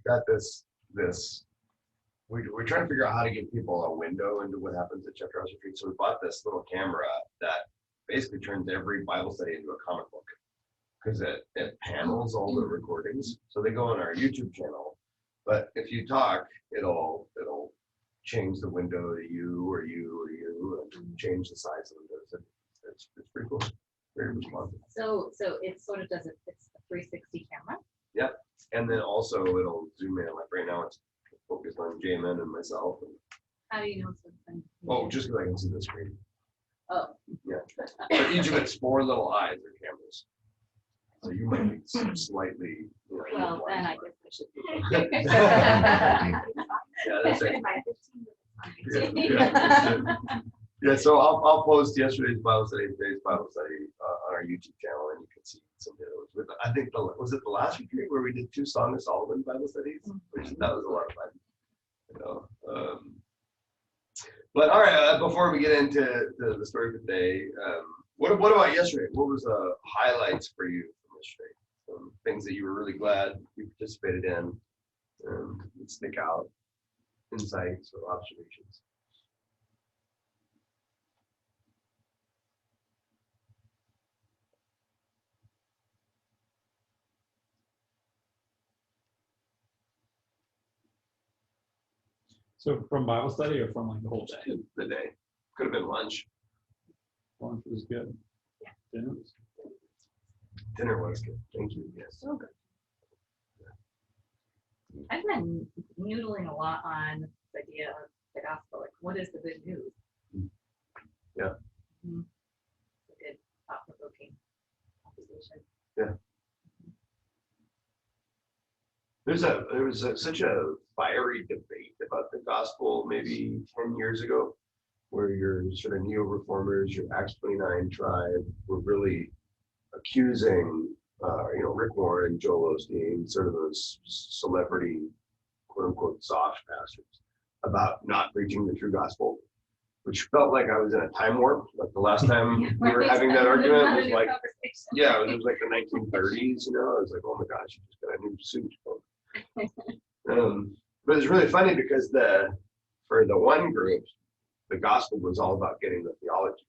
got this. We're trying to figure out how to give people a window into what happens at Chapter House Retreat. So we bought this little camera that basically turns every Bible study into a comic book because it panels all the recordings. So they go on our YouTube channel, but if you talk, it'll change the window to you or you or you and change the size of the windows. It's pretty cool. Very responsive. So it sort of does it. It's a 360 camera. Yep. And then also it'll zoom in. Like right now, it's focused on Jamin and myself. And, How do you know it's something? oh, just because I can see the screen. Oh. Yeah. But each of its 4 little eyes are cameras. So you might be slightly. Well, then I guess I should be. Yeah, that's it. Yeah, so I'll post yesterday's Bible study, today's Bible study on our YouTube channel, and you can see some videos. With I think was it the last retreat where we did 2 Song of Solomon Bible studies, which that was a lot of fun. You know, but all right, before we get into the story for today, what about yesterday? What was the highlights for you from yesterday? Some things that you were really glad you participated in, that stick out, insights or observations. So from Bible study or from like the whole day? The day. Could have been lunch. Lunch was good. Yeah. Dinner was good. Dinner was good. Thank you. Yes. So good. I've been noodling a lot on this idea of the gospel. Like, what is the good news? Yeah. Mm-hmm. It's a good thought-provoking conversation. Yeah. There was such a fiery debate about the gospel maybe 10 years ago, where your sort of neo-reformers, your Acts 29 tribe, were really accusing, Rick Warren, Joel Osteen, sort of those celebrity, quote unquote, soft pastors, about not preaching the true gospel, which felt like I was in a time warp. Like the last time we were having that argument was like, yeah, it was like the 1930s, I was like, oh my gosh, you just got a new suit. But it's really funny because for the one group, the gospel was all about getting the theology,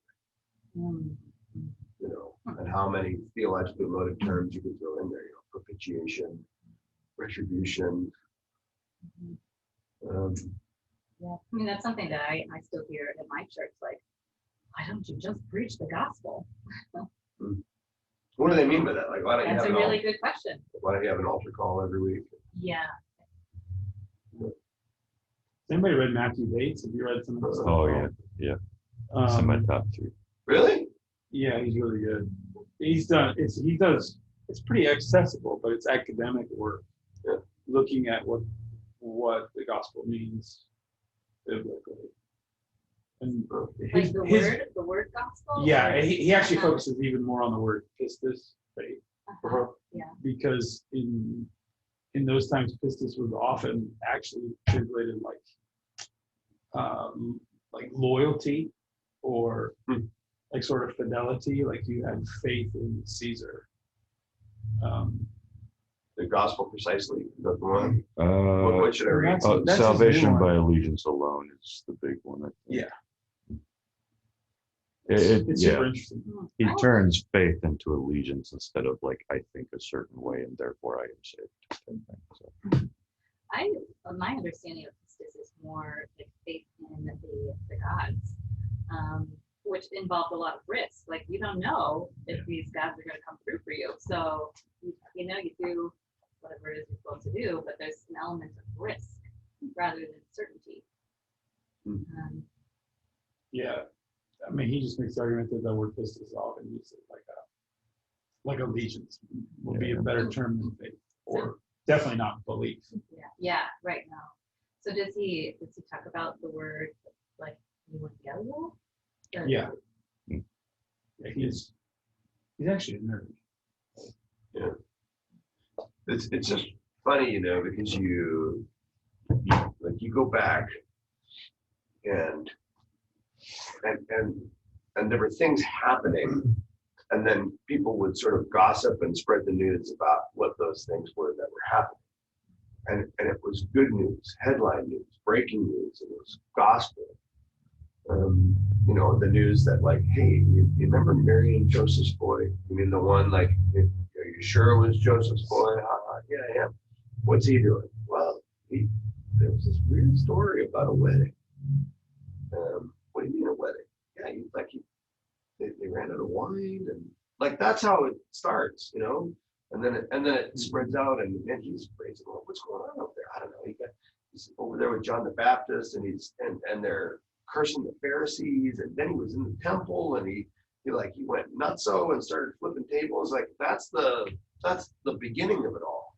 and how many theologically loaded terms you can throw in there, propitiation, retribution. Yeah, I mean, that's something that I still hear at my church, like, why don't you just preach the gospel? What do they mean by that? Like, why don't you That's have a really good question. Why don't you have an altar call every week? Yeah. Has anybody read Matthew Bates? Have you read some of his stuff? Oh yeah. It's in my top 3. Really? Yeah, he's really good. It's pretty accessible, but it's academic work. Yeah. Looking at what the gospel means biblically. And Like the word gospel? Yeah, he actually focuses even more on the word pistis, faith. Yeah. Because in those times, pistis was often actually translated like loyalty or like sort of fidelity, like you had faith in Caesar. The gospel precisely, the one. What What should I read? That's Salvation his new by one. allegiance alone is the big one. I think. Yeah. It's super interesting. He turns faith into allegiance instead of like, I think a certain way and therefore I am saved. So. My understanding of pistis is more like faith in the gods, which involved a lot of risk. Like, you don't know if these gods are going to come through for you. So, you do whatever it is you're supposed to do, but there's an element of risk rather than certainty. Yeah. I mean, he just makes the argument that the word pistis is often used like allegiance would be a better term than faith, or definitely not belief. Yeah, right now. So does he talk about the word like evangelial? Yeah. Yeah, he's actually a nerd. Yeah. It's just funny, because you go back and there were things happening And then people would sort of gossip and spread the news about what those things were that were happening. And it was good news, headline news, breaking news. It was gospel. You know, the news that like, hey, you remember Mary and Joseph's boy? You mean the one like, are you sure it was Joseph's boy? Yeah, I am. What's he doing? Well, there was this weird story about a wedding. What do you mean a wedding? Yeah, they ran out of wine, and like that's how it starts, you know. And then it spreads out, and he's praising, well, what's going on out there? I don't know. He's over there with John the Baptist, and they're cursing the Pharisees, and then he was in the temple, and he went nutso and started flipping tables. Like that's the beginning of it all.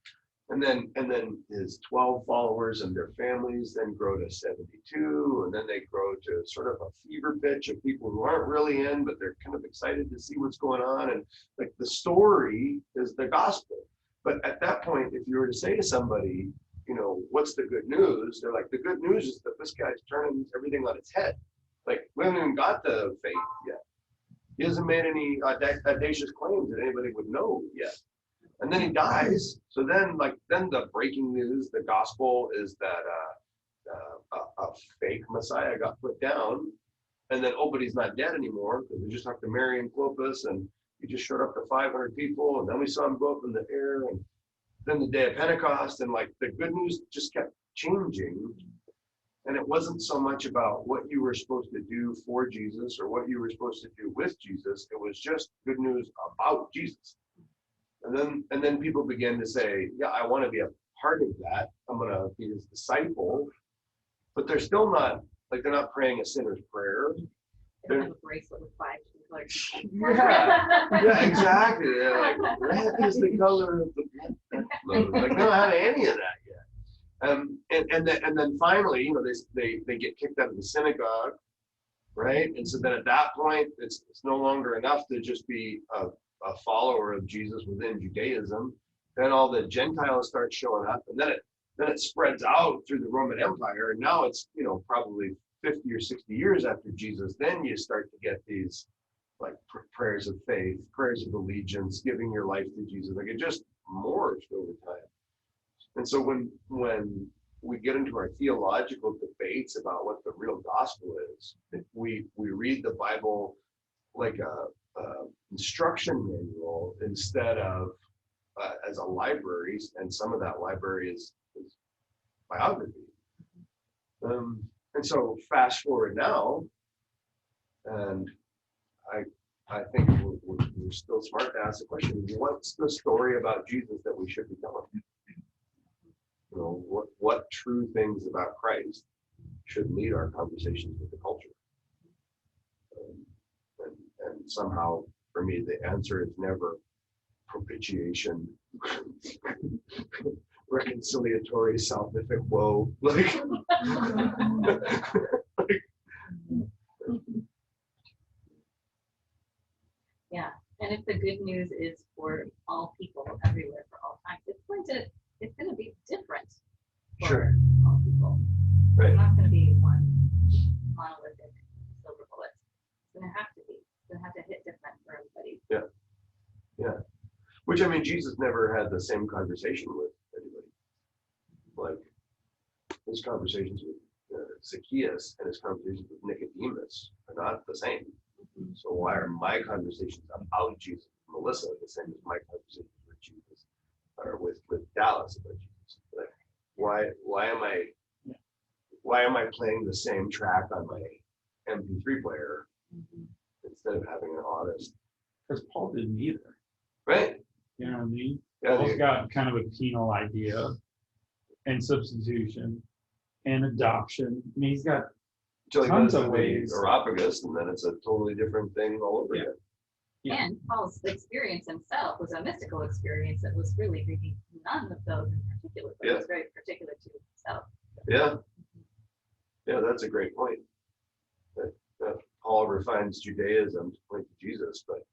And then his 12 followers and their families then grow to 72, and then they grow to sort of a fever pitch of people who aren't really in, but they're kind of excited to see what's going on. And like the story is the gospel. But at that point, if you were to say to somebody, you know, what's the good news? They're like, the good news is that this guy's turning everything on its head. Like we haven't even got the faith yet. He hasn't made any audacious claims that anybody would know yet. And then he dies. So then the breaking news, the gospel is that a fake Messiah got put down. And then, but he's not dead anymore because we just talked to Mary and Clopas, and he just showed up to 500 people. And then we saw him go up in the air. And then the day of Pentecost, and like the good news just kept changing. And it wasn't so much about what you were supposed to do for Jesus or what you were supposed to do with Jesus. It was just good news about Jesus. And then people begin to say, yeah, I want to be a part of that. I'm going to be his disciple. But they're still not, like they're not praying a sinner's prayer. They have a bracelet with 5 colors. Yeah, exactly. They're like, red is the color of the blood. Like they don't have any of that yet. And then finally, you know, they get kicked out of the synagogue, right? And so then at that point, it's no longer enough to just be a follower of Jesus within Judaism. Then all the Gentiles start showing up, and then it spreads out through the Roman Empire. And now it's, you know, probably 50 or 60 years after Jesus. Then you start to get these like prayers of faith, prayers of allegiance, giving your life to Jesus. Like it just morphs over time. And so when we get into our theological debates about what the real gospel is, we read the Bible like a instruction manual instead of as a library, and some of that library is biography. And so fast forward now, and I think we're still smart to ask the question: what's the story about Jesus that we should be telling? You know, what true things about Christ should lead our conversations with the culture? And somehow, for me, the answer is never propitiation, reconciliatory, salvific woe. Like, Yeah, and if the good news is for all people everywhere for all time, it's going to be different for Sure. all people. Right. It's not going to be one monolithic silver bullet. It's going to have to be. It's going to have to hit different for everybody. Yeah. Which, I mean, Jesus never had the same conversation with anybody. Like his conversations with Zacchaeus and his conversations with Nicodemus are not the same. So why are my conversations about Jesus, Melissa, the same as my conversations with Jesus or with Dallas about Jesus? Like, why am I playing the same track on my MP3 player instead of having an honest? Because Paul didn't either. Right. You know what I mean? Yeah, Paul's got kind of a penal idea and substitution and adoption. I mean, he's got Until he tons goes of to ways. the Areopagus, and then it's a totally different thing all over again. Yeah. And Paul's experience himself was a mystical experience that was really none of those in particular, but it was very particular to himself. Yeah, that's a great point. That Paul refines Judaism to point to Jesus, but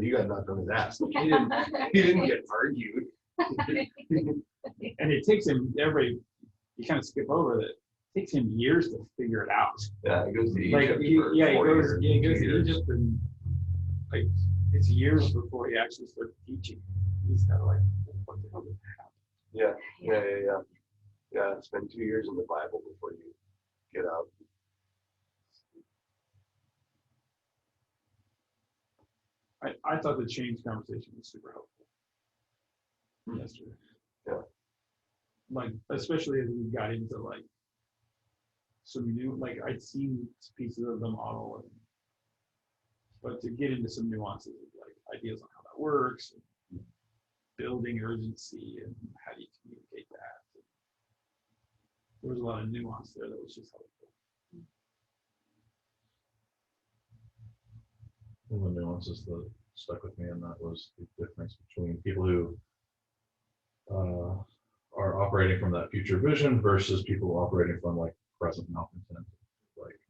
he got knocked on his ass. He didn't get argued. And it takes him you kind of skip over that. It takes him years to figure it out. Yeah, he goes to Like Egypt. he goes to years. Egypt and like it's years before he actually starts teaching. He's kind of like, what the hell did happen? Yeah, spend 2 years in the Bible before you get out. I thought the change conversation was super helpful yesterday. Yeah. Like, especially as we got into like some new, like I'd seen pieces of the model, but to get into some nuances of like ideas on how that works, and building urgency, and how do you communicate that. There was a lot of nuance there that was just helpful. One of the nuances that stuck with me, and that was the difference between people who are operating from that future vision versus people operating from like present malcontent. Like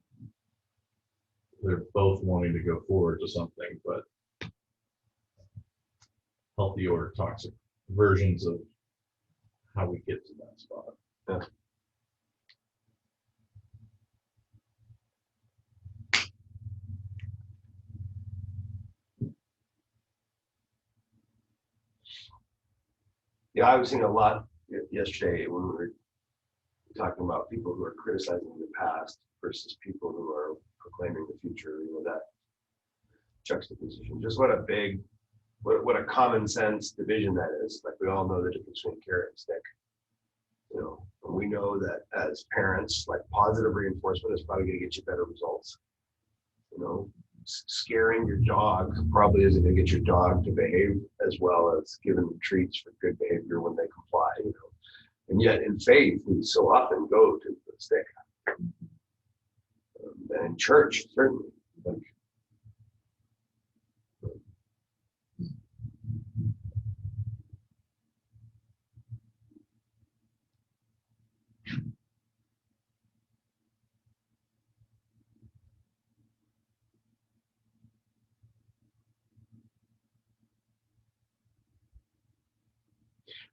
they're both wanting to go forward to something, but healthy or toxic versions of how we get to that spot. Yeah. Yeah, I was seeing a lot yesterday when we were talking about people who are criticizing the past versus people who are proclaiming the future. You know, that juxtaposition. Just what a big, what a common sense division that is. Like we all know the difference between carrot and stick. You know, and we know that as parents, like positive reinforcement is probably going to get you better results. You know, scaring your dog probably isn't going to get your dog to behave as well as giving them treats for good behavior when they comply. You know, and yet in faith, we so often go to the stick. And in church, certainly. Like,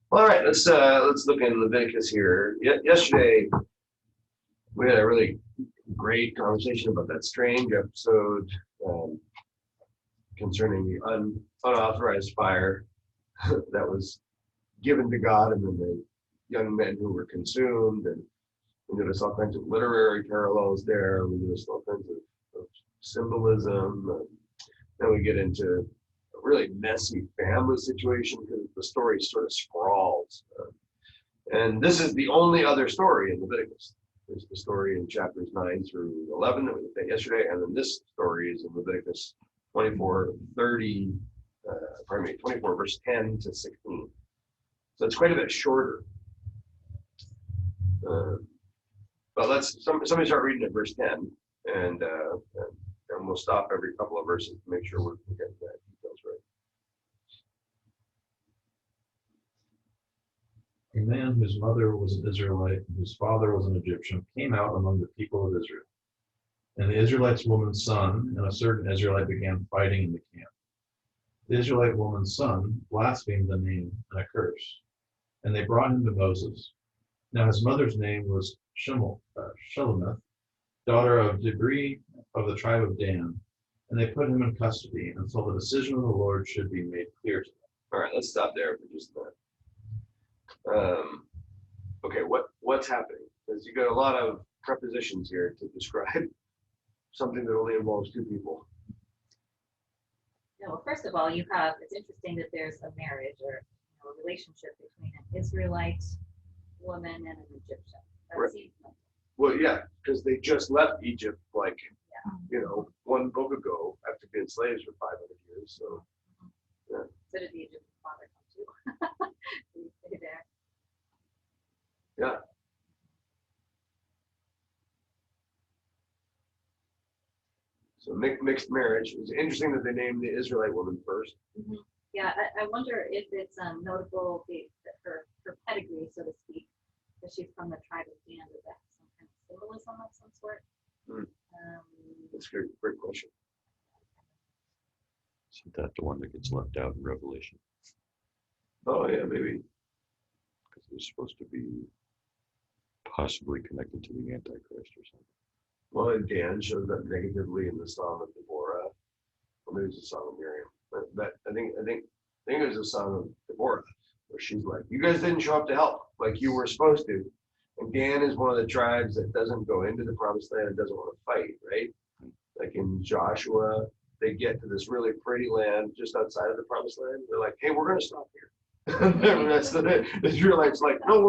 all right, let's look in Leviticus here. Yesterday, we had a really great conversation about that strange episode concerning the unauthorized fire that was given to God, and then the young men who were consumed, and we noticed all kinds of literary parallels there. We noticed all kinds of symbolism. And then we get into a really messy family situation because the story sort of sprawls. And this is the only other story in Leviticus. There's the story in chapters 9 through 11 that we looked at yesterday, and then this story is in Leviticus 24 verse 10 to 16. So it's quite a bit shorter. But somebody start reading at verse 10, and we'll stop every couple of verses to make sure we're getting the details right. A man whose mother was an Israelite and whose father was an Egyptian came out among the people of Israel. And the Israelite's woman's son and a certain Israelite began fighting in the camp. The Israelite woman's son blasphemed the name and a curse, and they brought him to Moses. Now his mother's name was Shelomith, daughter of Debri of the tribe of Dan, and they put him in custody until the decision of the Lord should be made clear to them. All right, let's stop there for just a minute. Okay, what's happening? Because you got a lot of prepositions here to describe something that only involves two people. Yeah, well, first of all, it's interesting that there's a marriage or a relationship between an Israelite woman and an Egyptian. That Right. seems like, Well, yeah, because they just left Egypt like, one book ago after being slaves for 500 years. So, so did the Egyptian father come too? Did he stay there? yeah. So mixed marriage. It's interesting that they named the Israelite woman first. Mm-hmm. Yeah, I wonder if it's notable her pedigree, so to speak, that she's from the tribe of Dan. Is that some kind of symbolism of some sort? That's a great question. Isn't that the one that gets left out in Revelation? Oh yeah, maybe. Because it's supposed to be possibly connected to the Antichrist or something. Well, and Dan shows up negatively in the Song of Deborah. Well, maybe it's the Song of Miriam. But I think it was a song of Deborah, where she's like, "You guys didn't show up to help like you were supposed to." And Dan is one of the tribes that doesn't go into the promised land and doesn't want to fight, right? Like in Joshua, they get to this really pretty land just outside of the promised land. They're like, "Hey, we're gonna stop here." And the rest of the Israelites like, "No,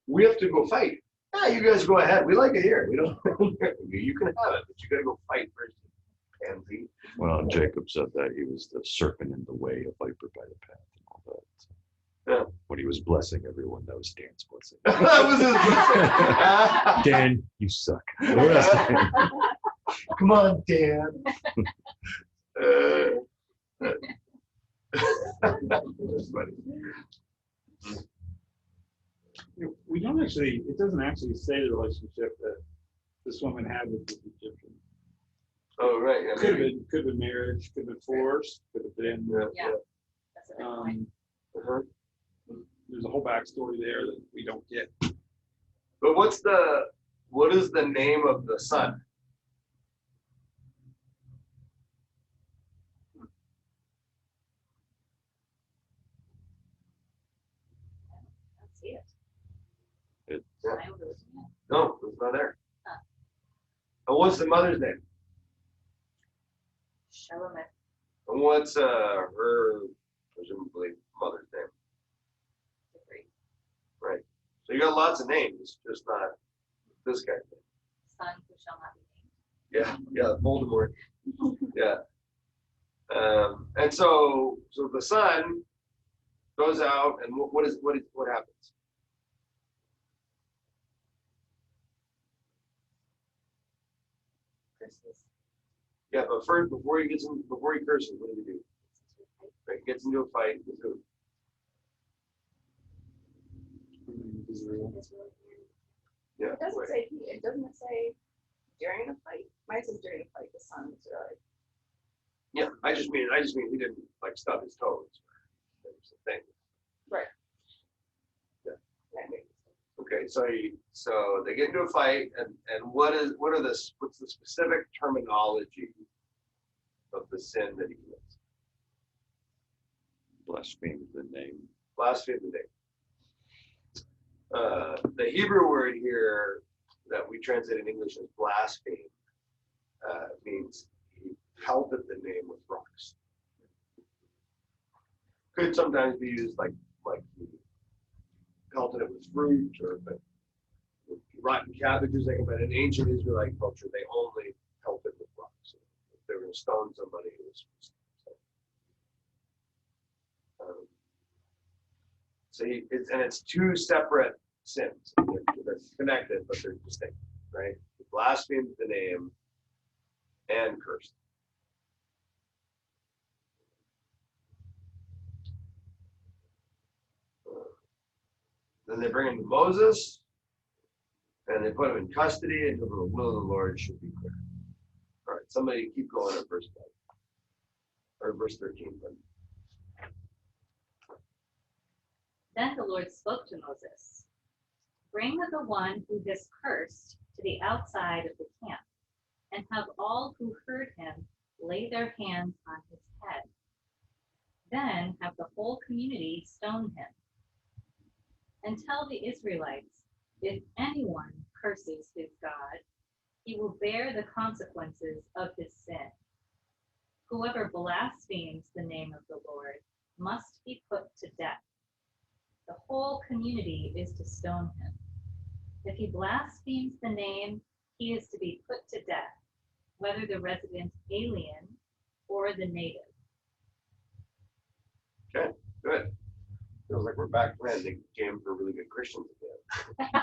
we have to go fight." "Yeah, you guys go ahead. We like it here. We don't. You can have it, but you gotta go fight first." Pansy. Well, Jacob said that he was the serpent in the way, a viper by the path, and all that. Yeah. When he was blessing everyone, that was Dan's blessing. That was his. Dan, you suck. The rest of them- Come on, Dan. That's funny. We don't actually, it doesn't actually say the relationship that this woman had with this Egyptian. Oh, right. Yeah, maybe. Could have been marriage, could have been forced, could have been, Yeah. That's a good point. Uh-huh. there's a whole backstory there that we don't get. But what is the name of the son? I don't see it. It's Yeah. I overlooked it. No, it's not there. Huh. And what's the mother's name? Shalomith. And what's her presumably mother's name? Degree. Right. So you got lots of names, just not this guy's name. Son who shall not be named. Yeah, Voldemort. Yeah. And so the son goes out, and what happens? Curses. Yeah, but first, before he curses, what does he do? Right, he gets into a fight with who? Israel. Yeah. It doesn't right. say it doesn't say during the fight. Mine says during the fight, the son was right. Yeah, I just mean he didn't like stub his toes. That's the thing. Right. Yeah. That makes sense. Okay, so they get into a fight, and what's the specific terminology of the sin that he commits? blasphemed the name. Blaspheme the name. The Hebrew word here that we translate in English as blaspheme means he pelted the name with rocks. Could sometimes be used like he pelted it with fruit or with rotten cabbages. But in ancient Israelite culture, they only pelted with rocks. If they were going to stone somebody, it was. So it's two separate sins. They're connected, but they're distinct, right? He blasphemed the name and cursed. Then they bring him to Moses, and they put him in custody until the will of the Lord should be clear. All right, somebody keep going at verse 12 or verse 13. Then the Lord spoke to Moses, "Bring the one who has cursed to the outside of the camp, and have all who heard him lay their hands on his head. Then have the whole community stone him. And tell the Israelites, if anyone curses his God, he will bear the consequences of his sin. Whoever blasphemes the name of the Lord must be put to death. The whole community is to stone him. If he blasphemes the name, he is to be put to death, whether the resident alien or the native." Okay, good. Feels like we're back playing the game for really good Christians again.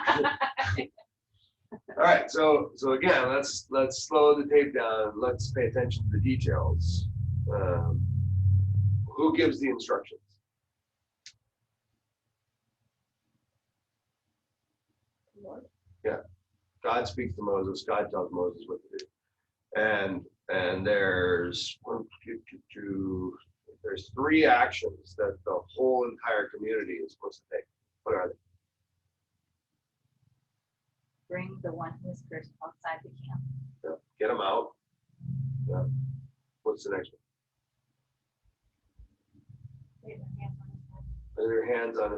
All right, so again, let's slow the tape down. Let's pay attention to the details. Who gives the instructions? Lord. Yeah, God speaks to Moses. God tells Moses what to do, and there's there's three actions that the whole entire community is supposed to take. What are they? Bring the one who is cursed outside the camp. Yeah, get them out. Yeah. What's the next one?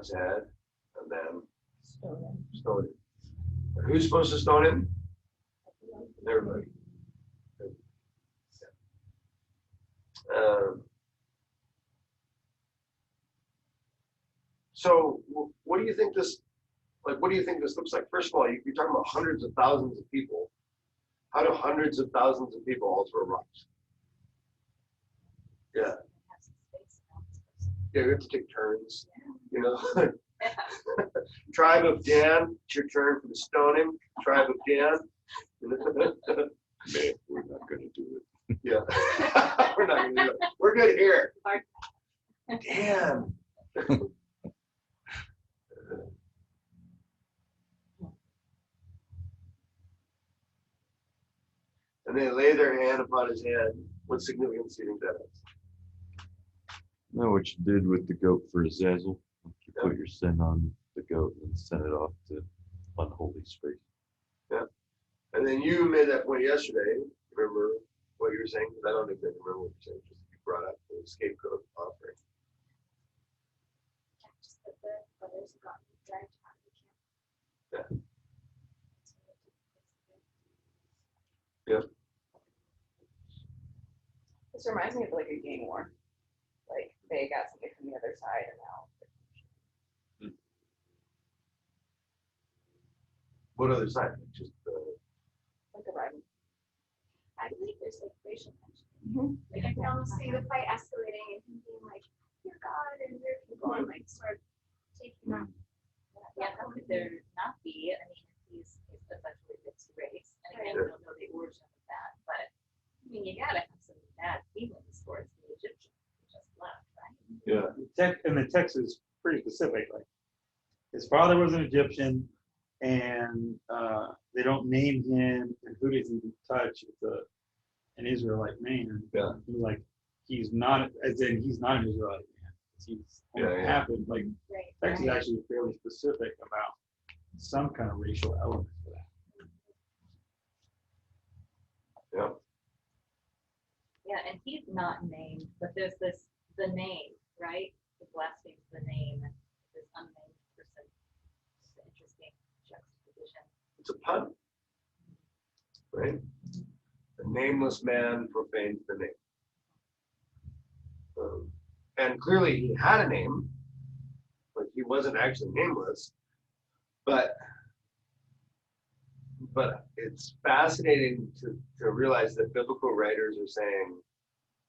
his head, and then stone him. And who's supposed to stone him? Everybody. So what do you think this, like, what do you think this looks like? First of all, you're talking about hundreds of thousands of people. How do hundreds of thousands of people all throw rocks? Yeah. Yeah, we have to take turns, you know. Tribe of Dan, it's your turn for the stone him. Tribe of Dan. Man, we're not gonna do it. Yeah. We're not gonna do it. We're good here. Dan. And they lay their hand upon his head. What significance do you think that has? Know what you did with the goat for Azazel? You put your sin on the goat and sent it off to unholy space. Yeah. And then you made that point yesterday. Remember what you were saying? Because I don't exactly remember what you were saying. Just you brought up the scapegoat offering. Just that the brothers got dragged out of the camp. Yeah. Yeah. This reminds me of like a gang war. Like they got somebody from the other side and now. What other side? Just Like a rival. I believe there's like racial tension. Mm-hmm. Like I can almost see the fight escalating and him being like, "You're God and you're people," and like start taking that. Yeah, how could there not be? I mean, he's essentially mixed race, and again, we don't know the origin of that, but I mean, you gotta have some bad feelings towards the Egyptian who just left, right? yeah. And the text is pretty specific. Like his father was an Egyptian, and they don't name him, and who does he touch? It's an Israelite man. Yeah. He's not, as in he's not an Israelite man. He's happened. Like Right. text is actually fairly specific about some kind of racial element to that. Yeah. Yeah, and he's not named, but there's the name, right? The blasphemes the name, this unnamed person. It's an interesting juxtaposition. It's a pun. Right? The nameless man profanes the name. And clearly he had a name, but he wasn't actually nameless. But it's fascinating to realize that biblical writers are saying,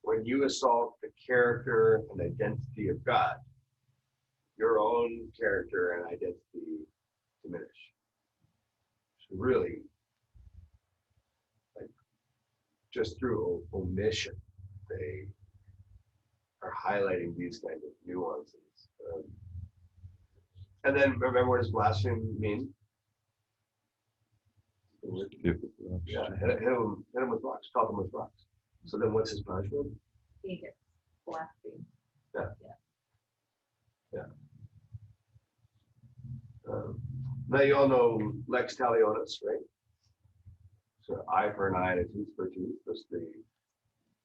when you assault the character and identity of God, your own character and identity diminish. So really, like, just through omission, they are highlighting these kind of nuances. And then remember, what does blaspheme mean? Yeah, hit him with rocks, pelt him with rocks. So then what's his punishment? He gets blasphemed. Now you all know lex talionis, right? So eye for an eye and a tooth for a tooth. That's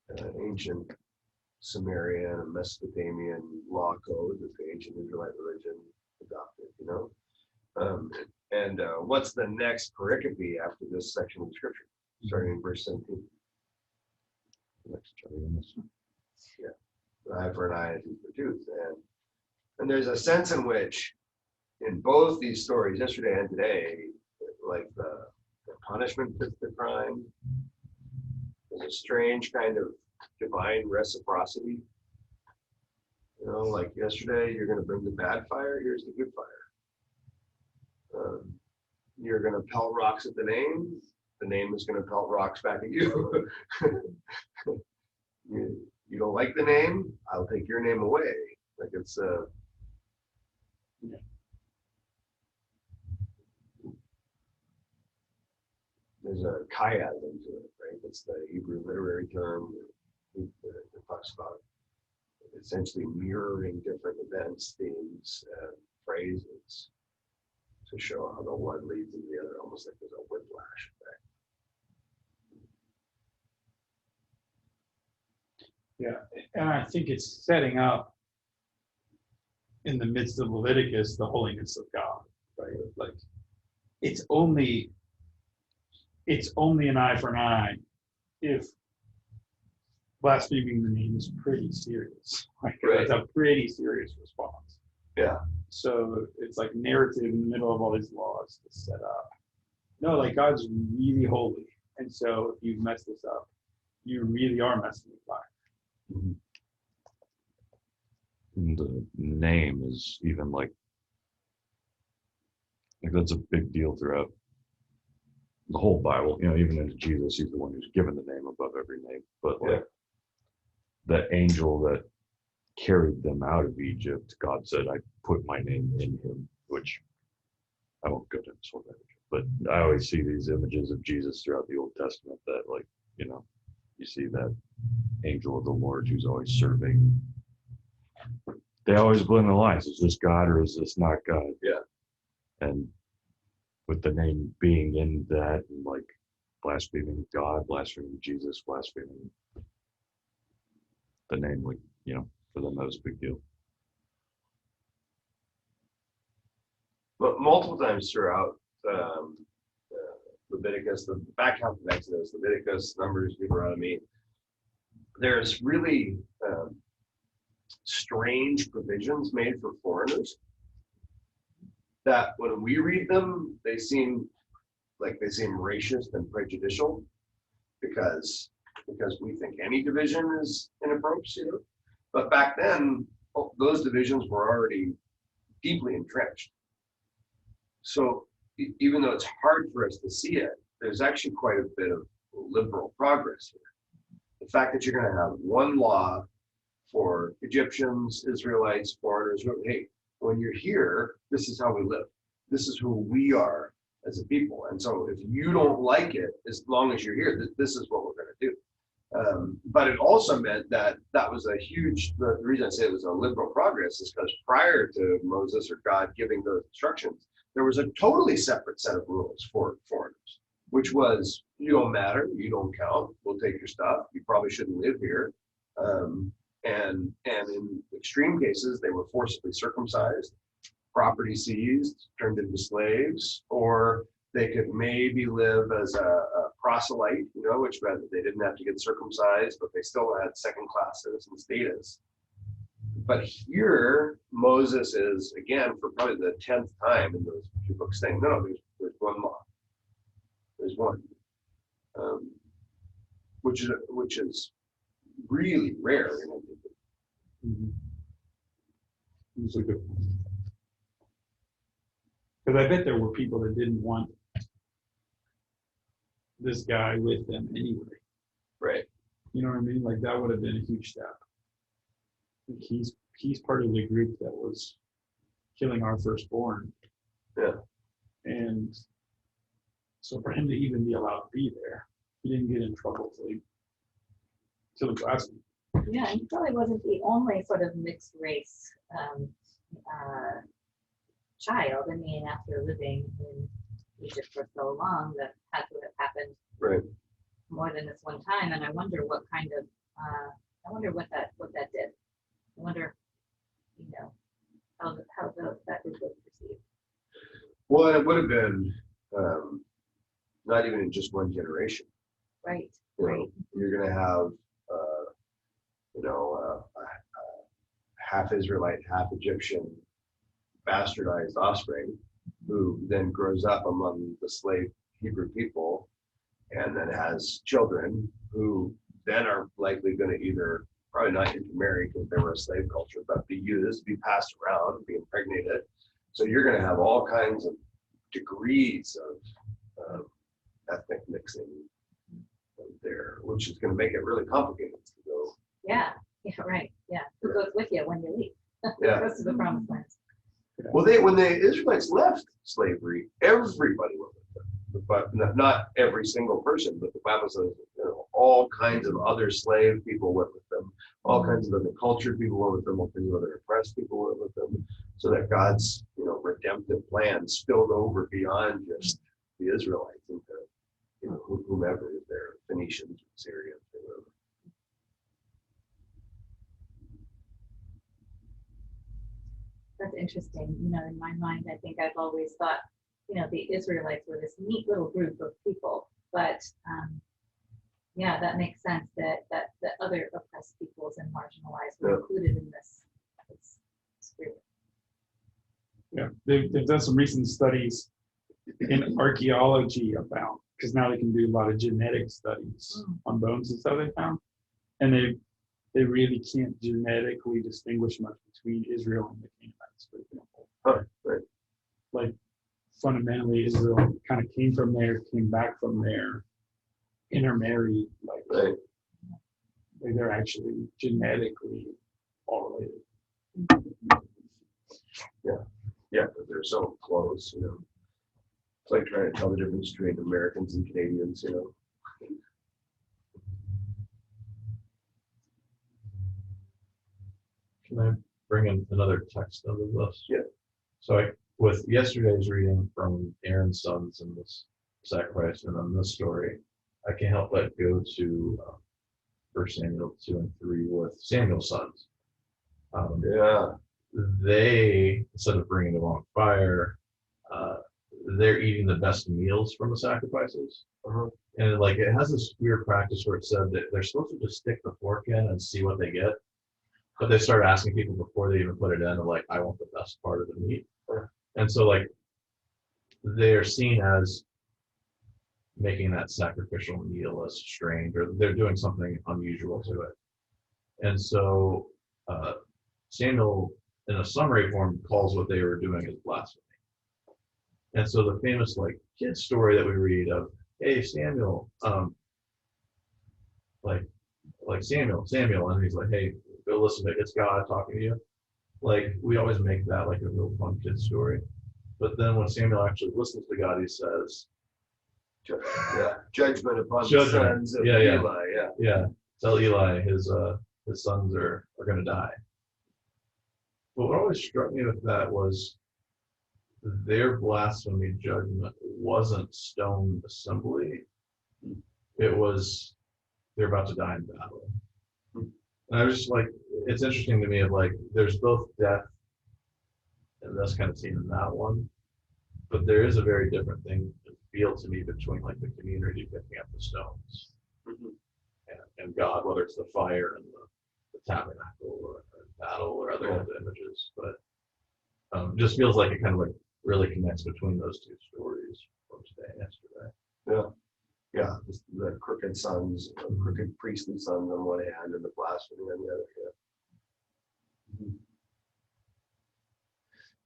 the ancient Sumerian and Mesopotamian law code that the ancient Israelite religion adopted, you know? And what's the next pericope after this section of scripture, starting in verse 17? Lex talionis. Eye for an eye and tooth for tooth. And there's a sense in which, in both these stories, yesterday and today, like the punishment fits the crime. There's a strange kind of divine reciprocity. You know, like yesterday, you're going to bring the bad fire, here's the good fire. You're going to pelt rocks at the name is going to pelt rocks back at you. You don't like the name, I'll take your name away. Like it's there's a chiasm to it, right? That's the Hebrew literary term that talks about essentially mirroring different events, themes, and phrases to show how the one leads into the other, almost like there's a whiplash effect. Yeah, and I think it's setting up in the midst of Leviticus, the holiness of God, right? Like it's only an eye for an eye if blaspheming the name is pretty serious. Like it's a pretty serious response. Yeah. So it's like narrative in the middle of all these laws to set up. No, like God's really holy. And so if you mess this up, you really are messing with life. And the name is even like that's a big deal throughout the whole Bible. You know, even in Jesus, he's the one who's given the name above every name. But like the angel that carried them out of Egypt, God said, I put my name in him, which I won't go into this whole image. But I always see these images of Jesus throughout the Old Testament that, like, you know, you see that angel of the Lord who's always serving. They always blend the lines. Is this God or is this not God? Yeah. And with the name being in that, and like blaspheming God, blaspheming Jesus, blaspheming the name, like, you know, for them that was a big deal. But multiple times throughout Leviticus, the back half of Exodus, Leviticus, Numbers, Deuteronomy, there's really strange provisions made for foreigners that when we read them, they seem racist and prejudicial because we think any division is inappropriate, you know? But back then, those divisions were already deeply entrenched. So even though it's hard for us to see it, there's actually quite a bit of liberal progress here. The fact that you're going to have one law for Egyptians, Israelites, foreigners, hey, when you're here, this is how we live. This is who we are as a people. And so if you don't like it, as long as you're here, this is what we're going to do. But it also meant that was a huge, the reason I say it was a liberal progress is because prior to Moses or God giving those instructions, there was a totally separate set of rules for foreigners, which was, you don't matter, you don't count, we'll take your stuff, you probably shouldn't live here. And in extreme cases, they were forcibly circumcised, property seized, turned into slaves, or they could maybe live as a proselyte, you know, which meant that they didn't have to get circumcised, but they still had second-class citizen status. But here, Moses is, again, for probably the 10th time in those two books saying, no, there's one law. There's one. Which is really rare in Mm-hmm. It's a good point. Because I bet there were people that didn't want this guy with them anyway. Right. You know what I mean? Like that would have been a huge step. Like he's part of the group that was killing our firstborn. Yeah. And so for him to even be allowed to be there, he didn't get in trouble till the last one. Yeah, and he probably wasn't the only sort of mixed race child. I mean, after living in Egypt for so long, that had to have happened more than this one time. And I wonder what kind of, I wonder what that did. I wonder, you know, how that group was perceived. Well, it would have been not even in just one generation. Right. You know, right. You're going to have, half Israelite, half Egyptian bastardized offspring who then grows up among the slave Hebrew people and then has children who then are likely going to either probably not intermarry because they were a slave culture, but be used, be passed around, be impregnated. So you're going to have all kinds of degrees of ethnic mixing there, which is going to make it really complicated to go. Yeah, right. Yeah. Who goes with you when you leave? Yeah. Goes to the promised land. Well, when the Israelites left slavery, everybody went with them, but not every single person. But the Bible says, all kinds of other slave people went with them, all kinds of other cultured people went with them, all kinds of other oppressed people went with them, so that God's redemptive plan spilled over beyond just the Israelites into whomever is there, Phoenicians, Syrians, whatever. That's interesting. You know, in my mind, I think I've always thought, you know, the Israelites were this neat little group of people. But yeah, that makes sense that the other oppressed peoples and marginalized were included in this group. Yeah, they've done some recent studies in archaeology about, because now they can do a lot of genetic studies on bones and stuff they found, and they really can't genetically distinguish much between Israel and the Canaanites, for example. Right. Like fundamentally, Israel kind of came from there, came back from there, intermarried. Like Right. they're actually genetically all related. Yeah, because they're so close, you know. It's like trying to tell the difference between Americans and Canadians, you know. Can I bring in another text under this? Yeah. So with yesterday's reading from Aaron's sons and this sacrifice, and then this story, I can't help but go to 1 Samuel 2 and 3 with Samuel's sons. Yeah. They, instead of bringing the wrong fire, they're eating the best meals from the sacrifices. Uh-huh. And like it has this weird practice where it said that they're supposed to just stick the fork in and see what they get. But they start asking people before they even put it in, and like, I want the best part of the meat. And so like they're seen as making that sacrificial meal as strange, or they're doing something unusual to it. And so Samuel, in a summary form, calls what they were doing as blasphemy. And so the famous like kid story that we read of, hey Samuel, like Samuel, and he's like, hey, go listen to it. It's God talking to you. Like we always make that like a real fun kid story. But then when Samuel actually listens to God, he says, judgment upon the Judgment. sons of Yeah, yeah. Eli. yeah, tell Eli his sons are going to die. But what always struck me with that was their blasphemy judgment wasn't stone assembly. It was they're about to die in battle. And I was just like, it's interesting to me of like, there's both death, and that's kind of seen in that one, but there is a very different thing to feel to me between like the community picking up the stones and God, whether it's the fire and the tabernacle or battle or other images, but just feels like it kind of like really connects between those two stories from today and yesterday. Yeah, the crooked sons, crooked priestly sons on one hand, and the blasphemy on the other.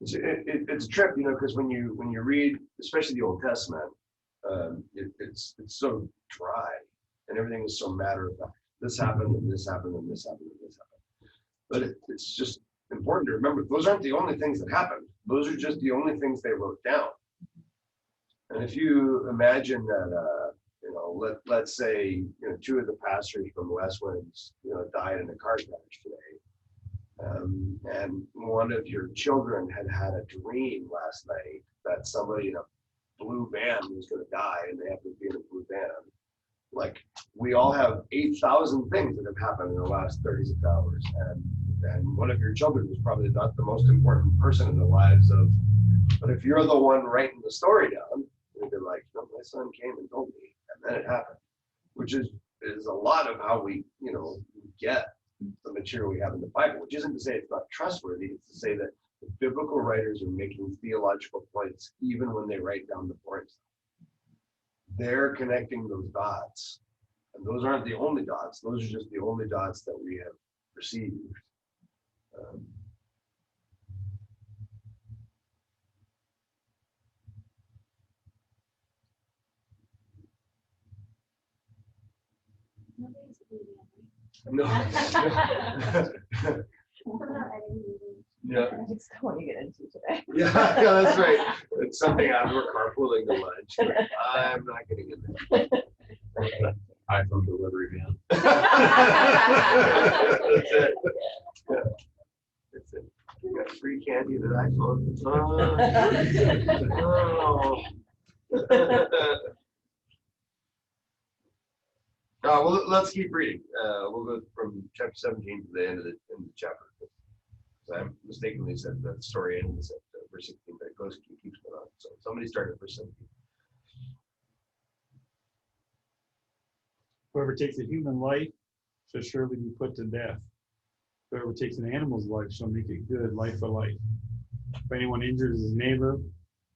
It's a trip, you know, because when you read, especially the Old Testament, it's so dry, and everything is so matter of fact. This happened, and this happened, and this happened, and this happened. But it's just important to remember those aren't the only things that happened. Those are just the only things they wrote down. And if you imagine that, you know, let's say, you know, two of the pastors from Westwinds, you know, died in a car crash today, and one of your children had a dream last night that somebody in a blue van was going to die, and they have to be in a blue van. Like, we all have 8,000 things that have happened in the last 36 hours, and one of your children was probably not the most important person in the lives of. But if you're the one writing the story down, you'd be like, no, my son came and told me, and then it happened, which is a lot of how we, you know, get the material we have in the Bible, which isn't to say it's not trustworthy. It's to say that the biblical writers are making theological points even when they write down the points. They're connecting those dots, and those aren't the only dots. Those are just the only dots that we have received. Nobody's reading. No. Yeah. It's the one you get into today. Yeah, that's right. It's something we're carpooling to lunch. Like, I'm not getting in there. iPhone delivery van. That's it. Yeah. That's it. You got free candy at an iPhone. Well, let's keep reading. We'll go from chapter 17 to the end of the chapter. So I mistakenly said the story ends at verse 16, but it goes keeps going on. So somebody started at verse 17. Whoever takes a human life shall surely be put to death. Whoever takes an animal's life shall make it good, life for life. If anyone injures his neighbor,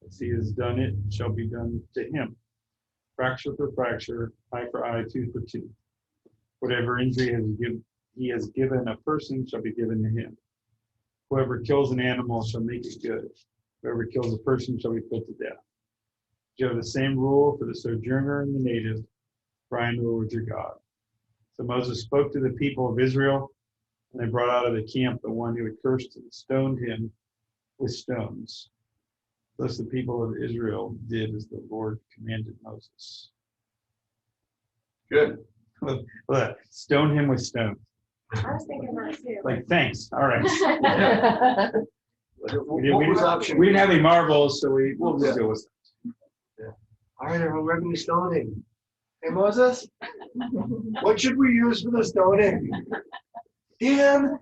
as he has done it, shall be done to him. Fracture for fracture, eye for eye, tooth for tooth. Whatever injury he has given a person shall be given to him. Whoever kills an animal shall make it good. Whoever kills a person shall be put to death. You have the same rule for the sojourner and the native, for I am the Lord your God. So Moses spoke to the people of Israel, and they brought out of the camp the one who had cursed and stoned him with stones. Thus the people of Israel did as the Lord commanded Moses. Good. Stoned him with stones. I was thinking that too. Like, thanks. All right. What was option? We didn't have any marbles, so we'll just go with All right, everyone, we're going to stoning. Hey, Moses, what should we use for the stoning? Dan?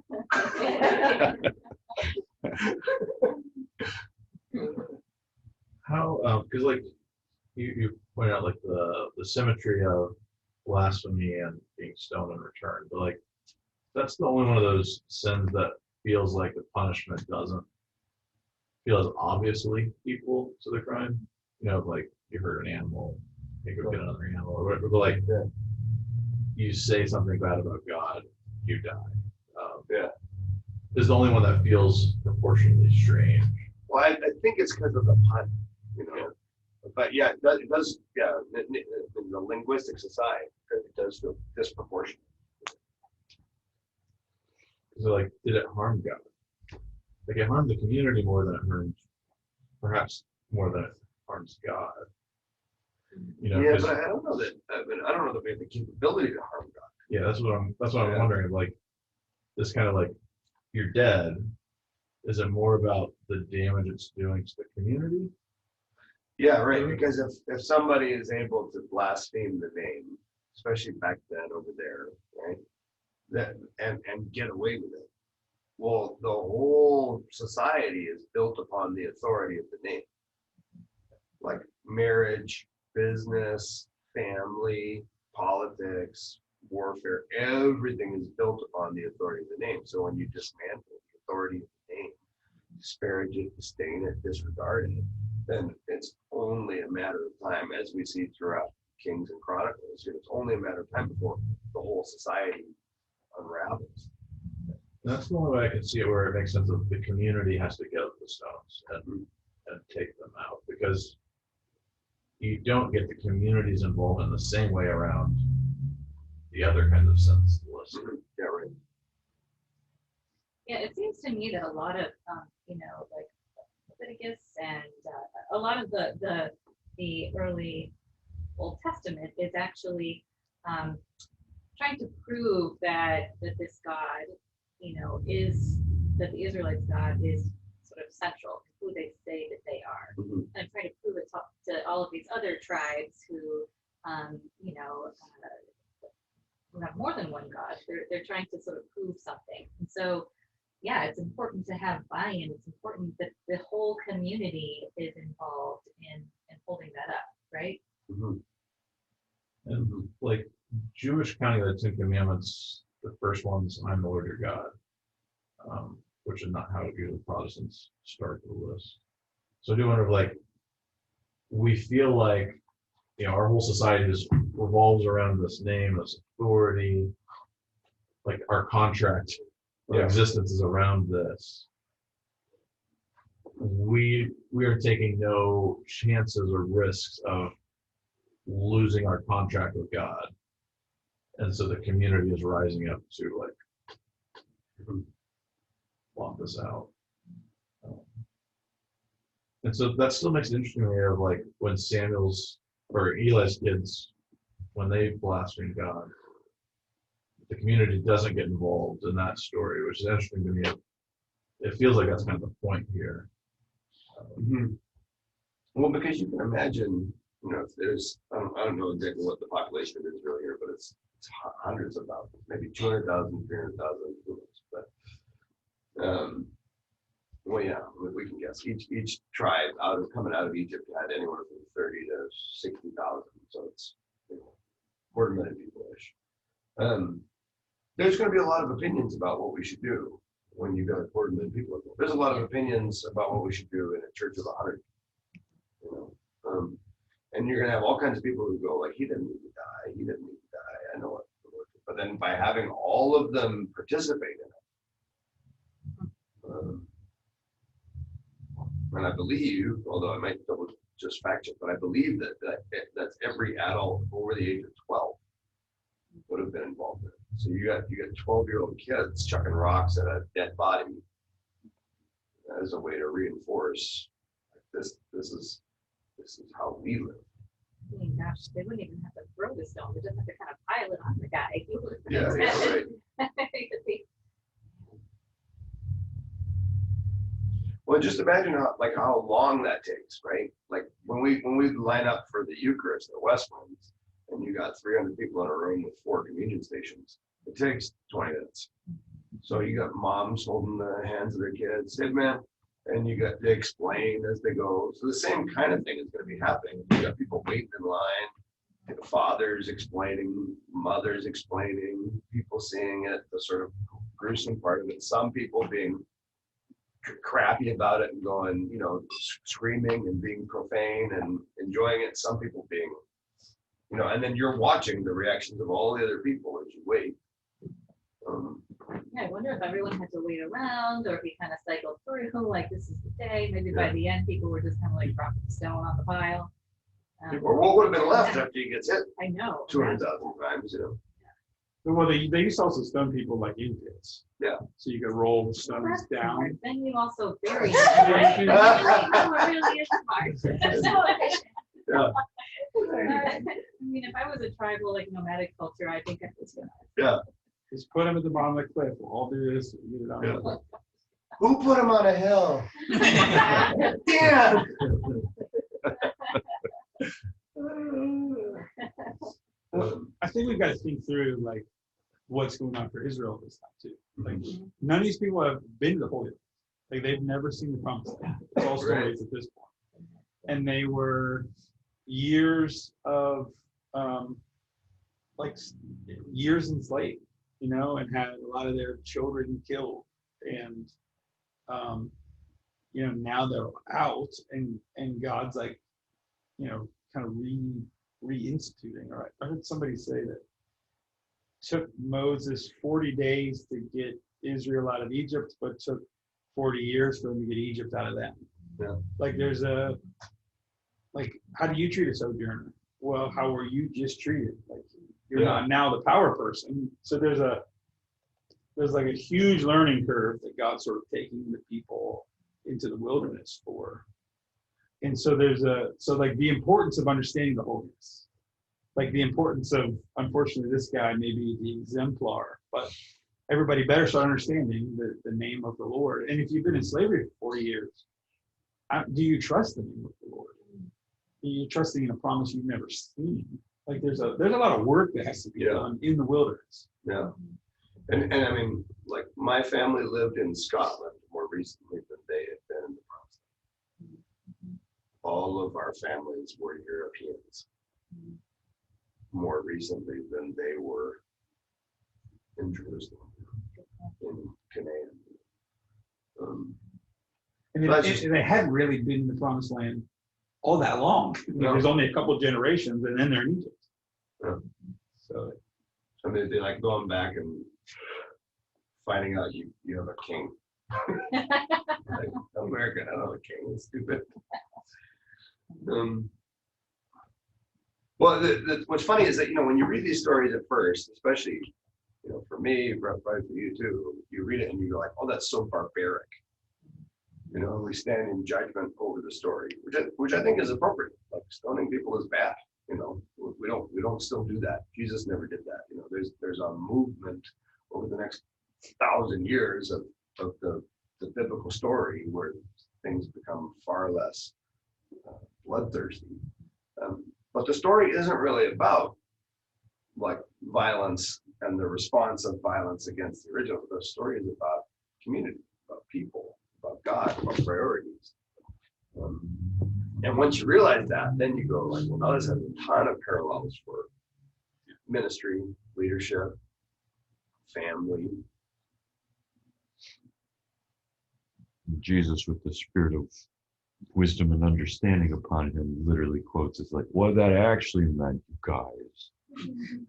How, because like you pointed out like the symmetry of blasphemy and being stoned in return, but like that's the only one of those sins that feels like the punishment doesn't feel as obviously equal to the crime. You know, like you hurt an animal, you go get another animal or whatever, but like you say something bad about God, you die. Yeah. Is the only one that feels proportionally strange. Well, I think it's because of the pun, you know. But yeah, it does yeah, in the linguistic society, it does feel disproportionate. So like, did it harm God? Like it harmed the community more than it harmed, perhaps more than it harms God. You know, Yeah, but I don't know that. I don't know that we have the capability to harm God. yeah, that's what I'm wondering. Like this kind of like, you're dead. Is it more about the damage it's doing to the community? Yeah, right. Because if somebody is able to blaspheme the name, especially back then over there, right, that and get away with it, well, the whole society is built upon the authority of the name, like marriage, business, family, politics, warfare. Everything is built upon the authority of the name. So when you dismantle the authority of the name, disparage it, disdain it, disregard it, then it's only a matter of time, as we see throughout Kings and Chronicles. It's only a matter of time before the whole society unravels. That's the only way I can see it where it makes sense that the community has to get the stones and take them out, because you don't get the communities involved in the same way around the other kinds of sins listed. Yeah, right. Yeah, it seems to me that a lot of, like Leviticus and a lot of the early Old Testament is actually trying to prove that this God, is that the Israelites' God is sort of central to who they say that they are, and trying to prove it to all of these other tribes who, who have more than one God. They're trying to sort of prove something, and so. Yeah, it's important to have buy-in. It's important that the whole community is involved in holding that up, right? Mm-hmm. And like Jewish counting of the Ten Commandments, the first one's "I'm the Lord your God," which is not how usually Protestants start the list. So I do wonder if like we feel like our whole society just revolves around this name, this authority, like our contract. Existence is around this. We are taking no chances or risks of losing our contract with God, and so the community is rising up to like block this out. And so that still makes it interesting here of like when Samuel's or Eli's kids, when they blaspheme God, the community doesn't get involved in that story, which is interesting to me. It feels like that's kind of the point here. Well, because you can imagine, if there's, I don't know exactly what the population of Israel here, but it's hundreds of thousands, maybe 200,000, 300,000, but Well, yeah, we can guess. Each tribe coming out of Egypt had anywhere from 30 to 60,000. So it's, you know, quarter million people-ish. There's going to be a lot of opinions about what we should do when you've got a quarter million people. There's a lot of opinions about what we should do in a church of 100. You know, and you're going to have all kinds of people who go like, he didn't need to die. He didn't need to die. I know it. But then by having all of them participate in it, and I believe, although I might double just fact check, but I believe that's every adult over the age of 12 would have been involved in it. So you got 12-year-old kids chucking rocks at a dead body as a way to reinforce this is how we live. I mean, gosh, they wouldn't even have to throw the stone. They just have to kind of pile it on the guy. Yeah, right. Well, just imagine how long that takes, right? Like when we line up for the Eucharist at Westlands, and you got 300 people in a room with 4 communion stations, it takes 20 minutes. So you got moms holding the hands of their kids, hey man, and they explain as they go. So the same kind of thing is going to be happening. You got people waiting in line, fathers explaining, mothers explaining, people seeing it, the sort of gruesome part of it. Some people being crappy about it and going, you know, screaming and being profane and enjoying it. Some people being, you know, and then you're watching the reactions of all the other people as you wait. Yeah, I wonder if everyone had to wait around or if he kind of cycled through, like this is the day. Maybe by the end, people were just kind of like dropping stone on the pile. Or what would have been left after he gets hit I know. 200,000 times, you know? Well, they used to also stone people like in pits. Yeah. So you could roll Well, stones that's down. smart. Then you also bury them, right? It really is smart. So efficient. Yeah. I mean, if I was a tribal, like nomadic culture, I think I was gonna. Yeah. Just put them at the bottom of the cliff. We'll all do this. And get it on. Yeah. Who put him on a hill? Yeah. I think we've got to think through like what's going on for Israel this time too. Like none of these people have been to the Holy Land. Like they've never seen the Promised Land. It's all stories at this point. And they were years of like years enslaved, you know, and had a lot of their children killed. And you know, now they're out and God's like, you know, kind of reinstituting. All right. I heard somebody say that it took Moses 40 days to get Israel out of Egypt, but took 40 years for them to get Egypt out of them. Yeah. Like there's how do you treat a sojourner? Well, how were you just treated? Like you're not now the power person. So there's like a huge learning curve that God's sort of taking the people into the wilderness for. And so so like the importance of understanding the holiness, like the importance of, unfortunately, this guy may be the exemplar, but everybody better start understanding the name of the Lord. And if you've been in slavery for 40 years, do you trust the name of the Lord? Are you trusting in a promise you've never seen? Like there's a lot of work that has to be done in the wilderness. Yeah. And I mean, like my family lived in Scotland more recently than they had been in the Promised Land. All of our families were Europeans more recently than they were in Jerusalem, in Canaan. And they hadn't really been in the Promised Land all that long. I mean, there's only a couple of generations, and then they're in Egypt. Yeah. So I mean, they like going back and finding out you have a king. Like, America, I don't have a king. It's stupid. Well, what's funny is that, you know, when you read these stories at first, especially, you know, for me, probably for you too, you read it and you're like, oh, that's so barbaric. You know, we stand in judgment over the story, which I think is appropriate. Like stoning people is bad. You know, we don't still do that. Jesus never did that. You know, there's a movement over the next 1,000 years of the biblical story where things become far less bloodthirsty. But the story isn't really about like violence and the response of violence against the original. The story is about community, about people, about God, about priorities. And once you realize that, then you go like, well, now this has a ton of parallels for ministry, leadership, family. Jesus, with the spirit of wisdom and understanding upon him, literally quotes, it's like, what that actually meant, you guys,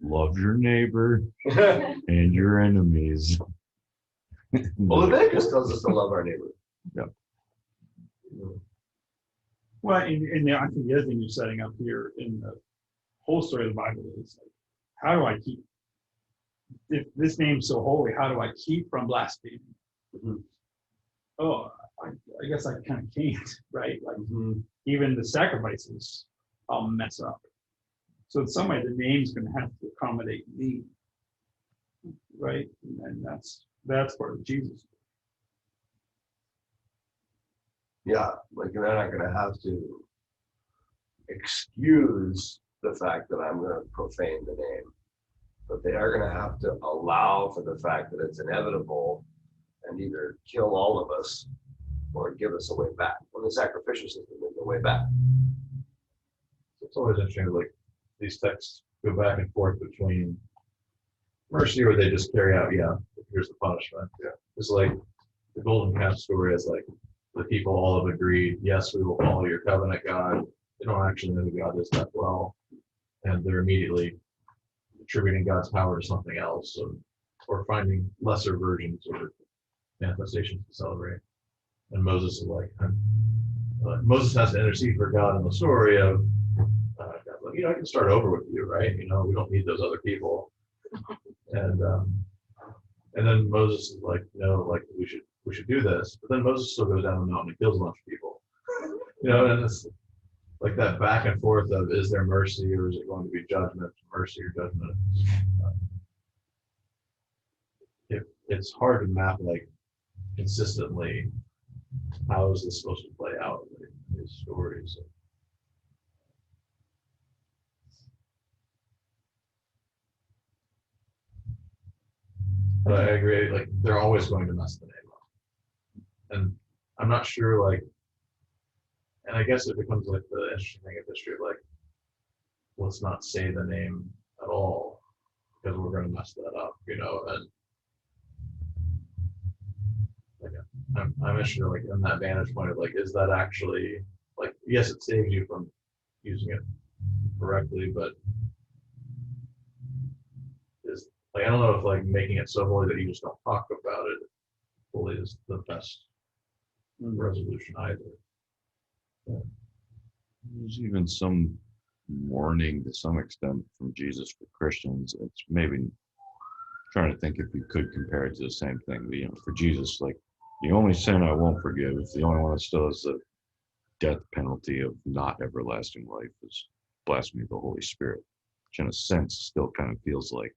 love your neighbor and your enemies. Well, Leviticus tells us to love our neighbor. Yep. Well, and I think the other thing you're setting up here in the whole story of the Bible is like, how do I keep, if this name's so holy, how do I keep from blaspheming? Mhm. Oh, I guess I kind of can't, right? Like even the sacrifices, I'll mess up. So in some way, the name's going to have to accommodate me, right? And that's part of Jesus. Yeah, like they're not going to have to excuse the fact that I'm going to profane the name, but they are going to have to allow for the fact that it's inevitable and either kill all of us or give us a way back. When the sacrificial system is the way back. It's always interesting, like these texts go back and forth between mercy, or they just carry out, here's the punishment. Yeah. It's like the golden calf story is like the people all have agreed, yes, we will follow your covenant, God. They don't actually know who God is that well. And they're immediately attributing God's power to something else, or finding lesser versions or manifestations to celebrate. And Moses is like, Moses has to intercede for God in the story of, God, I can start over with you, right? We don't need those other people. And then Moses is like, like we should do this. But then Moses still goes down the mountain and kills a bunch of people. And it's like that back and forth of, is there mercy or is it going to be judgment? Mercy or judgment? It's hard to map like consistently how is this supposed to play out in these stories. But I agree, like they're always going to mess the name up. And I'm not sure, like, and I guess it becomes like the interesting thing of history of like, let's not say the name at all because we're going to mess that up, and like I'm interested like in that vantage point of like, is that actually like, yes, it saves you from using it correctly, but is like, I don't know if like making it so holy that you just don't talk about it fully is the best resolution either. There's even some warning to some extent from Jesus for Christians. It's maybe trying to think if we could compare it to the same thing. But, for Jesus, like the only sin I won't forgive, the only one that still has the death penalty of not everlasting life, is blasphemy of the Holy Spirit, which in a sense still kind of feels like,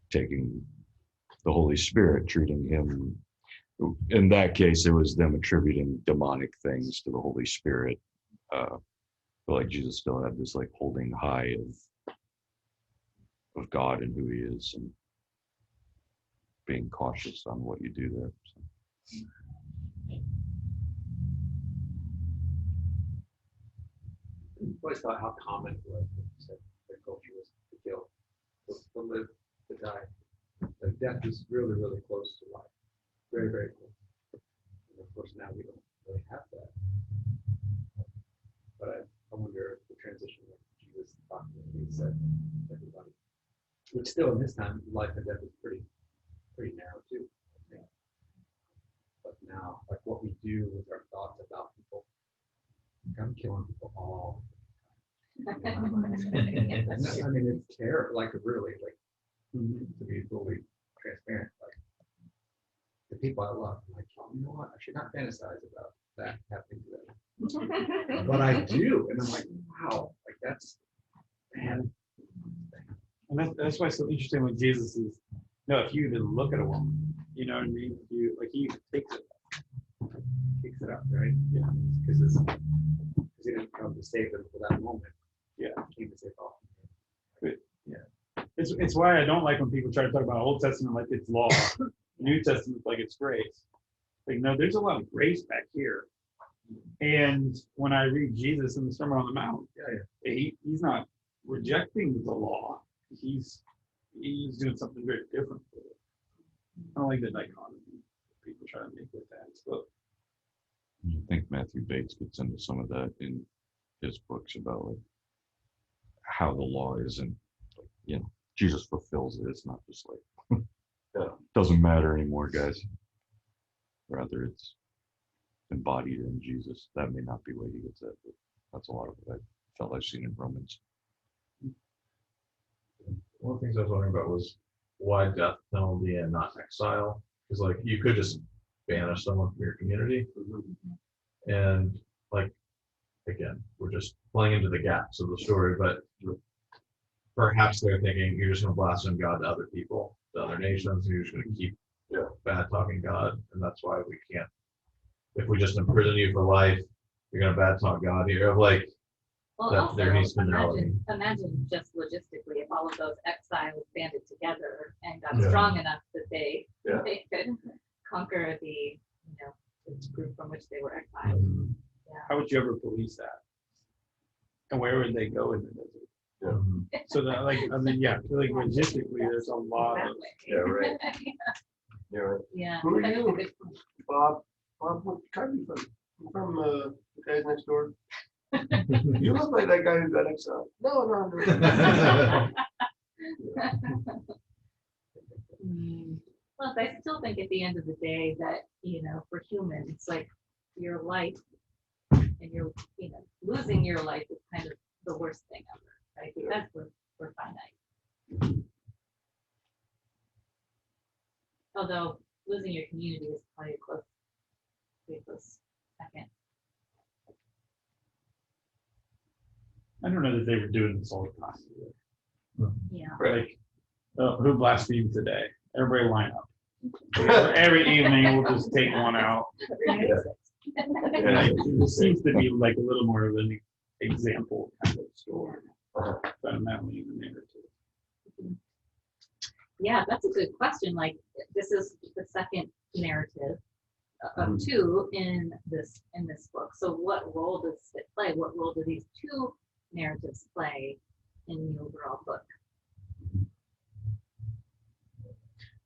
taking the Holy Spirit, treating him. In that case, it was them attributing demonic things to the Holy Spirit. But like Jesus still had this like holding high of God and who he is, and being cautious on what you do there. So. I always thought how common it was that their culture was to kill, to live, to die. Like death is really, really close to life. Very, very close. And of course, now we don't really have that. But I wonder if the transition that Jesus talked about, he said to everybody, which still in his time, life and death is pretty narrow too. I think. But now, like what we do with our thoughts about people, I'm killing people all. I mean, it's terrible. Like really, like to be fully transparent, like the people I love, I'm like, you know what? I should not fantasize about that happening to them, but I do, and I'm like, wow, like that's man. And that's why it's so interesting when Jesus is, if you even look at a woman, you know what I mean? He takes it up, right? Yeah, because he didn't come to save them for that moment. Yeah, he came to save all. Yeah, it's why I don't like when people try to talk about Old Testament like it's law. New Testament's like it's grace. Like, no, there's a lot of grace back here. And when I read Jesus in the Sermon on the Mount, he's not rejecting the law. He's doing something very different with it. I don't like the dichotomy people try to make with that. But I think Matthew Bates gets into some of that in his books about like how the law isn't, you know, Jesus fulfills it. It's not just like doesn't matter anymore, guys. Rather, it's embodied in Jesus. That may not be what he gets at, but that's a lot of what I felt I've seen in Romans. One of the things I was wondering about was why death penalty and not exile? Because like you could just banish someone from your community, and like again, we're just playing into the gaps of the story, but perhaps they're thinking you're just going to blaspheme God to other people, to other nations, and you're just going to keep bad talking God, and that's why we can't. If we just imprison you for life, you're going to bad talk God. You're like, Well, that also, there needs finality. imagine just logistically if all of those exiles banded together and got Yeah. strong enough that they Yeah. could conquer the the group from which they were exiled. how would you ever police that? And where would they go in the desert? Yeah. So that, like, I mean, yeah, like logistically, there's a lot of. Yeah, right. Yeah, right. Yeah. Who are that is a you? good point. Bob, what country from? You from the guys next door? You look like that guy who got exiled. No. Well, I still think at the end of the day that, for humans, it's like your life and losing your life is kind of the worst thing ever, right? Because we're finite. Although losing your community is probably a close second. I don't know that they were doing this all the time. Yeah. Like, who blasphemed today? Everybody line up. Every evening we'll just take one out. Yeah. It seems to be like a little more of an example kind of story, fundamentally in the narrative. Yeah, that's a good question. Like, this is the second narrative of two in this book. So what role does it play? What role do these two narratives play in the overall book?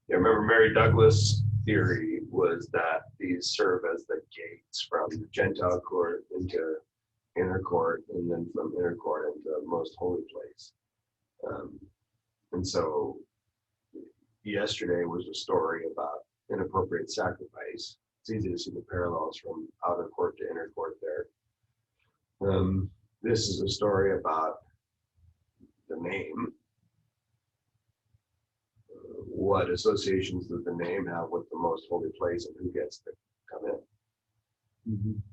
Yeah, remember Mary Douglas' theory was that these serve as the gates from the Gentile court into inner court, and then from inner court into the most holy place. And so yesterday was a story about inappropriate sacrifice. It's easy to see the parallels from outer court to inner court there. This is a story about the name. What associations does the name have with the most holy place and who gets to come in?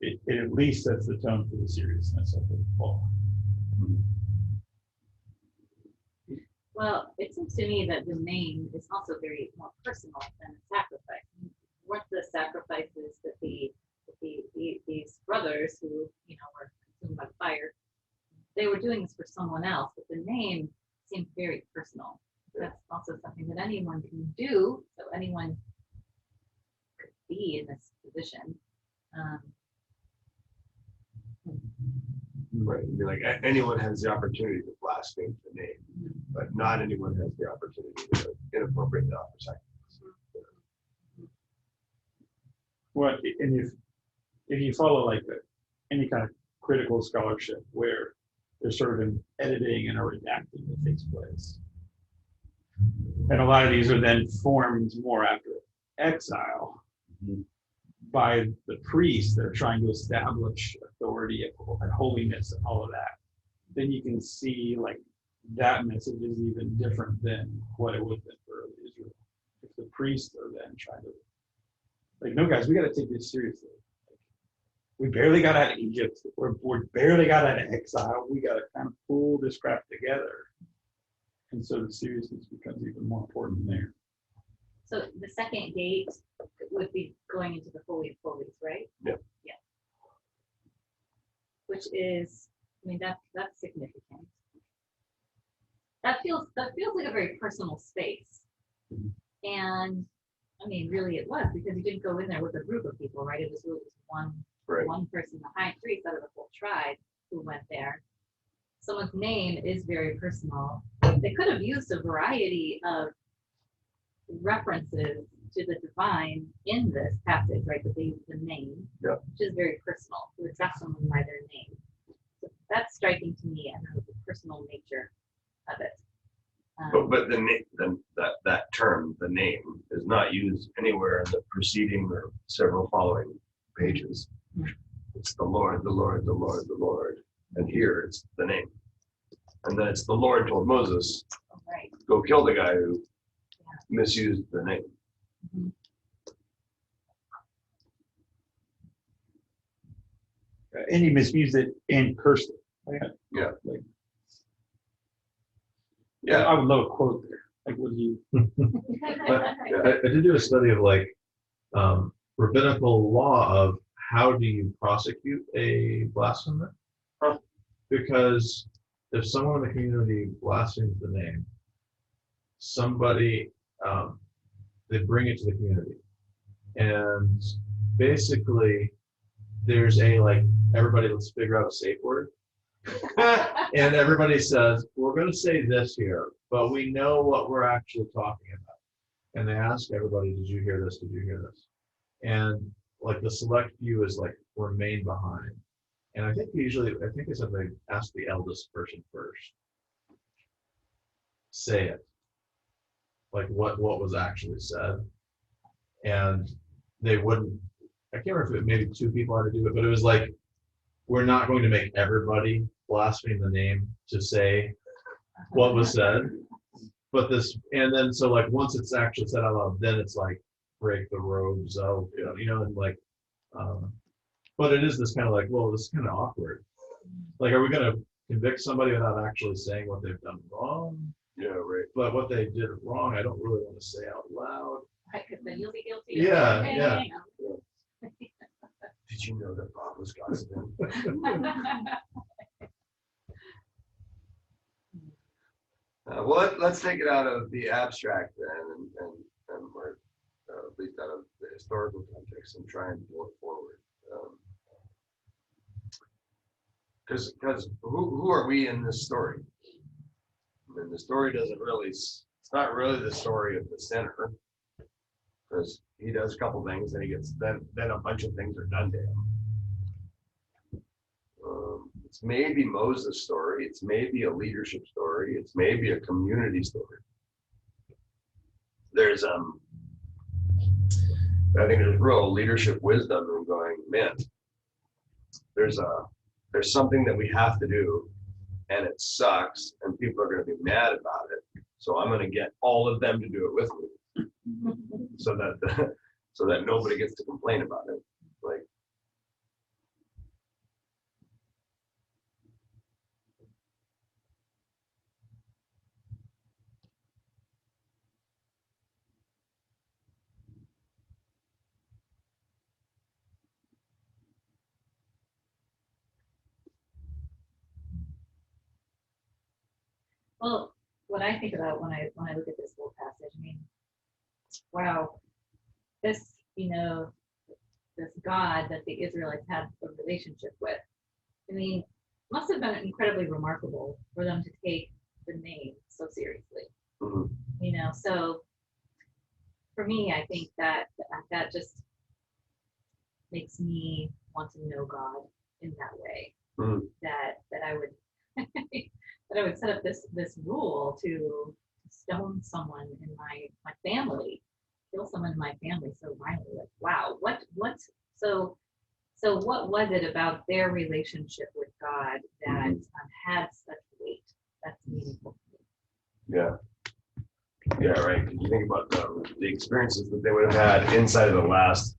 It at least sets the tone for the seriousness of the book. Well, it seems to me that the name is also very more personal than a sacrifice. Weren't the sacrifices that these brothers who were consumed by fire, they were doing this for someone else, but the name seemed very personal. That's also something that anyone can do, so anyone could be in this position. Right. I mean, like anyone has the opportunity to blaspheme the name, but not anyone has the opportunity to inappropriately offer sacrifice. Well, and if you follow like any kind of critical scholarship where there's sort of an editing and a redacting that takes place, and a lot of these are then formed more after exile by the priests that are trying to establish authority and holiness and all of that, then you can see like that message is even different than what it would have been for early Israel. If the priests are then trying to, like, no guys, we got to take this seriously. We barely got out of Egypt. We're barely got out of exile. We got to kind of pull this crap together. And so the seriousness becomes even more important there. So the second gate would be going into the Holy of Holies, right? Yep. Yeah. Which is, I mean, that's significant. that feels like a very personal space. And I mean, really it was, because you didn't go in there with a group of people, right? It was really just Right. one person, the high priest out of the whole tribe who went there. Someone's name is very personal. They could have used a variety of references to the divine in this passage, right? But they use the name, Yeah. which is very personal, to address someone by their name. So that's striking to me, and the personal nature of it. But that term, the name, is not used anywhere in the preceding or several following pages. It's the Lord, the Lord, the Lord, the Lord. And here it's the name. And then it's the Lord told Moses, Right. go kill the guy who misused the name. Mhm. And he misused it and cursed it. Yeah. Like, Yeah. I would love a quote there. Like, what do you? I did do a study of like rabbinical law of how do you prosecute a blasphemer? Huh. Because if someone in the community blasphemes the name, somebody they bring it to the community, and basically there's a like everybody let's figure out a safe word. And everybody says, we're going to say this here, but we know what we're actually talking about. And they ask everybody, did you hear this? Did you hear this? And like the select few is like remain behind. And I think they said they ask the eldest person first. Say it. Like what was actually said. And they wouldn't, I can't remember if maybe two people had to do it, but it was like, we're not going to make everybody blaspheme the name to say what was said. But this, and then so like once it's actually said out loud, then it's like break the robes out, and like, but it is this kind of like, well, this is kind of awkward. Like, are we going to convict somebody without actually saying what they've done wrong? Yeah, right. But what they did wrong, I don't really want to say out loud. Right, because then you'll be guilty. Yeah, Okay, yeah. Did you know that Bob was gossiping? Well, let's take it out of the abstract then, and we're at least out of the historical context, and try and look forward. Because who are we in this story? I mean, the story doesn't really. It's not really the story of the sinner, because he does a couple things, and he gets then a bunch of things are done to him. It's maybe Moses' story. It's maybe a leadership story. It's maybe a community story. There's I think there's real leadership wisdom in going, man, there's something that we have to do, and it sucks, and people are going to be mad about it. So I'm going to get all of them to do it with me, so that nobody gets to complain about it. Like. Well, what I think about when I look at this whole passage, I mean, wow, this, this God that the Israelites had a relationship with, I mean, must have been incredibly remarkable for them to take the name so seriously. Mhm. So for me, I think that just makes me want to know God in that way. Mhm. That I would that I would set up this rule to stone someone in my family, kill someone in my family so violently. Like, wow, what so what was it about their relationship with God that had such weight? That's meaningful to me. Yeah. Yeah, right. You think about the experiences that they would have had inside of the last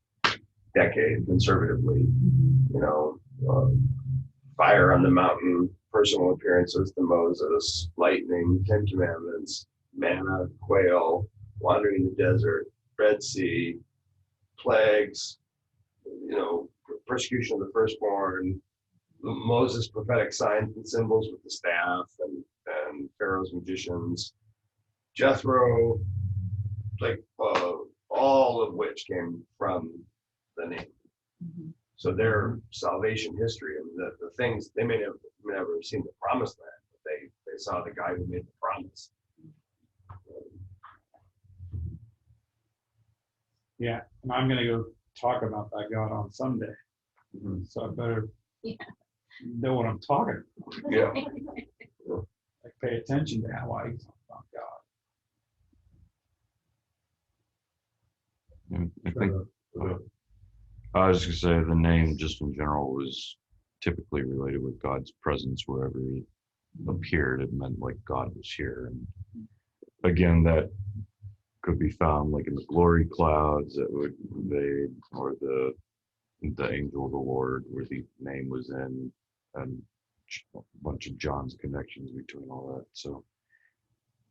decade, conservatively, fire on the mountain, personal appearances to Moses, lightning, 10 commandments, manna, quail, wandering in the desert, Red Sea, plagues, persecution of the firstborn, Moses' prophetic signs and symbols with the staff, and and Pharaoh's magicians, Jethro, like all of which came from the name. Mhm. So their salvation history, I mean, the things they may have never seen the promised land, but they saw the guy who made the promise. Yeah, and I'm gonna go talk about that God on Sunday, so I better Yeah. know what I'm talking about. Yeah. Like, pay attention to how I talk about God. And I think I was just gonna say the name just in general was typically related with God's presence wherever he appeared. It meant like God was here. And again, that could be found like in the glory clouds that would invade, or the angel of the Lord where the name was in, and a bunch of John's connections between all that. So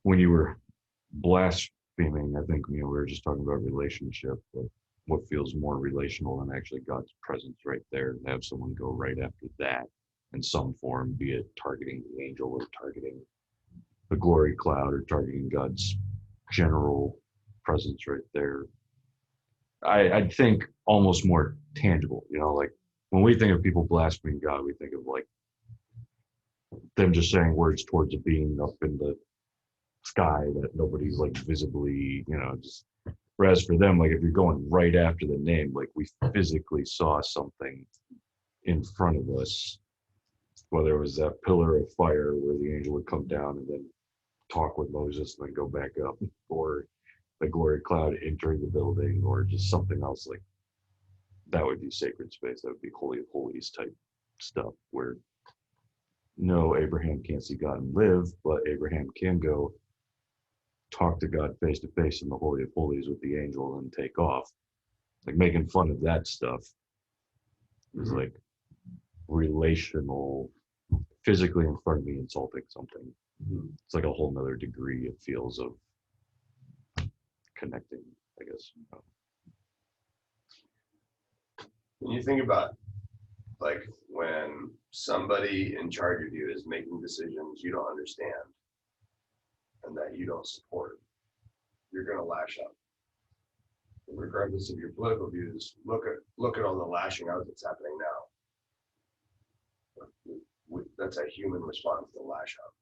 when you were blaspheming, I think we were just talking about relationship, like what feels more relational than actually God's presence right there, and have someone go right after that in some form, be it targeting the angel or targeting the glory cloud or targeting God's general presence right there. I think almost more tangible, like when we think of people blaspheming God, we think of like them just saying words towards a being up in the sky that nobody's like visibly, just. Whereas for them, like if you're going right after the name, like we physically saw something in front of us, whether it was that pillar of fire where the angel would come down and then talk with Moses and then go back up, or the glory cloud entering the building, or just something else, like that would be sacred space. That would be holy of holies type stuff where no, Abraham can't see God and live, but Abraham can go talk to God face to face in the Holy of Holies with the angel and take off. Like making fun of that stuff is like relational, physically in front of me insulting something. It's like a whole nother degree, it feels, of connecting, I guess. When you think about like when somebody in charge of you is making decisions you don't understand and that you don't support, you're going to lash out. And regardless of your political views, look at all the lashing out that's happening now. That's a human response to lash out.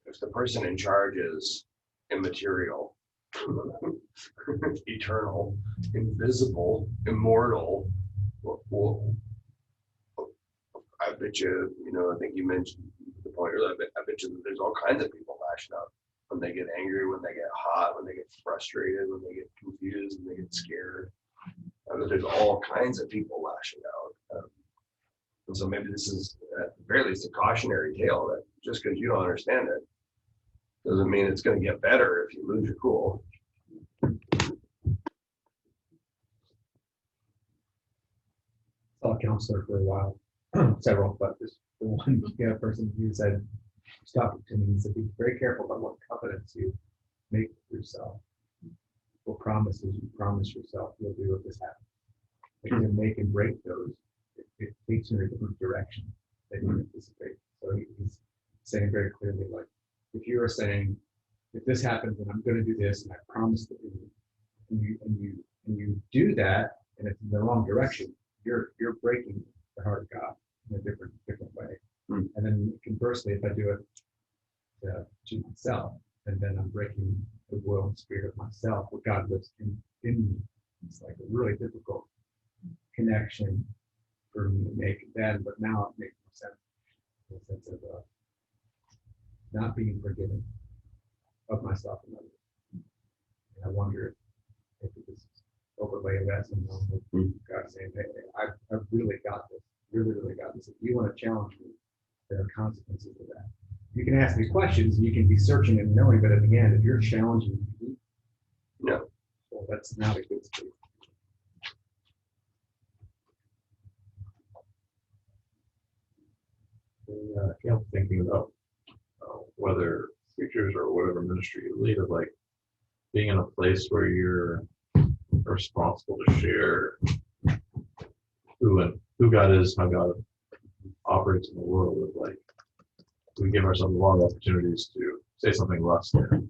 If the person in charge is immaterial, eternal, invisible, immortal, well, I bet you, I think you mentioned the point earlier, I bet you that there's all kinds of people lashing out when they get angry, when they get hot, when they get frustrated, when they get confused, when they get scared. I bet there's all kinds of people lashing out. And so maybe this is at the very least a cautionary tale that just because you don't understand it doesn't mean it's going to get better if you lose your cool. Saw a counselor for a while, several, but this the one person who said, "Stop it to me." He said, "Be very careful about what covenants you make with yourself. What promises you promise yourself you'll do if this happens. If you make and break those, it takes you in a different direction than you anticipate." So he's saying very clearly, like, if you are saying, if this happens, then I'm going to do this, and I promise to do it, and you do that, and it's in the wrong direction, you're breaking the heart of God in a different way. And then conversely, if I do it to myself, and then I'm breaking the will and spirit of myself, what God lives in me. It's like a really difficult connection for me to make then, but now it makes more sense in the sense of not being forgiving of myself and others. And I wonder if it is overlay that somehow with God saying, "Hey, I've really got this, really got this. If you want to challenge me, there are consequences to that." You can ask me questions, you can be searching and knowing, but at the end, if you're challenging me, No. well, that's not a good space. I'm thinking about whether preachers or whatever ministry you lead, of like being in a place where you're responsible to share who God is, how God operates in the world, of like we give ourselves a lot of opportunities to say something less than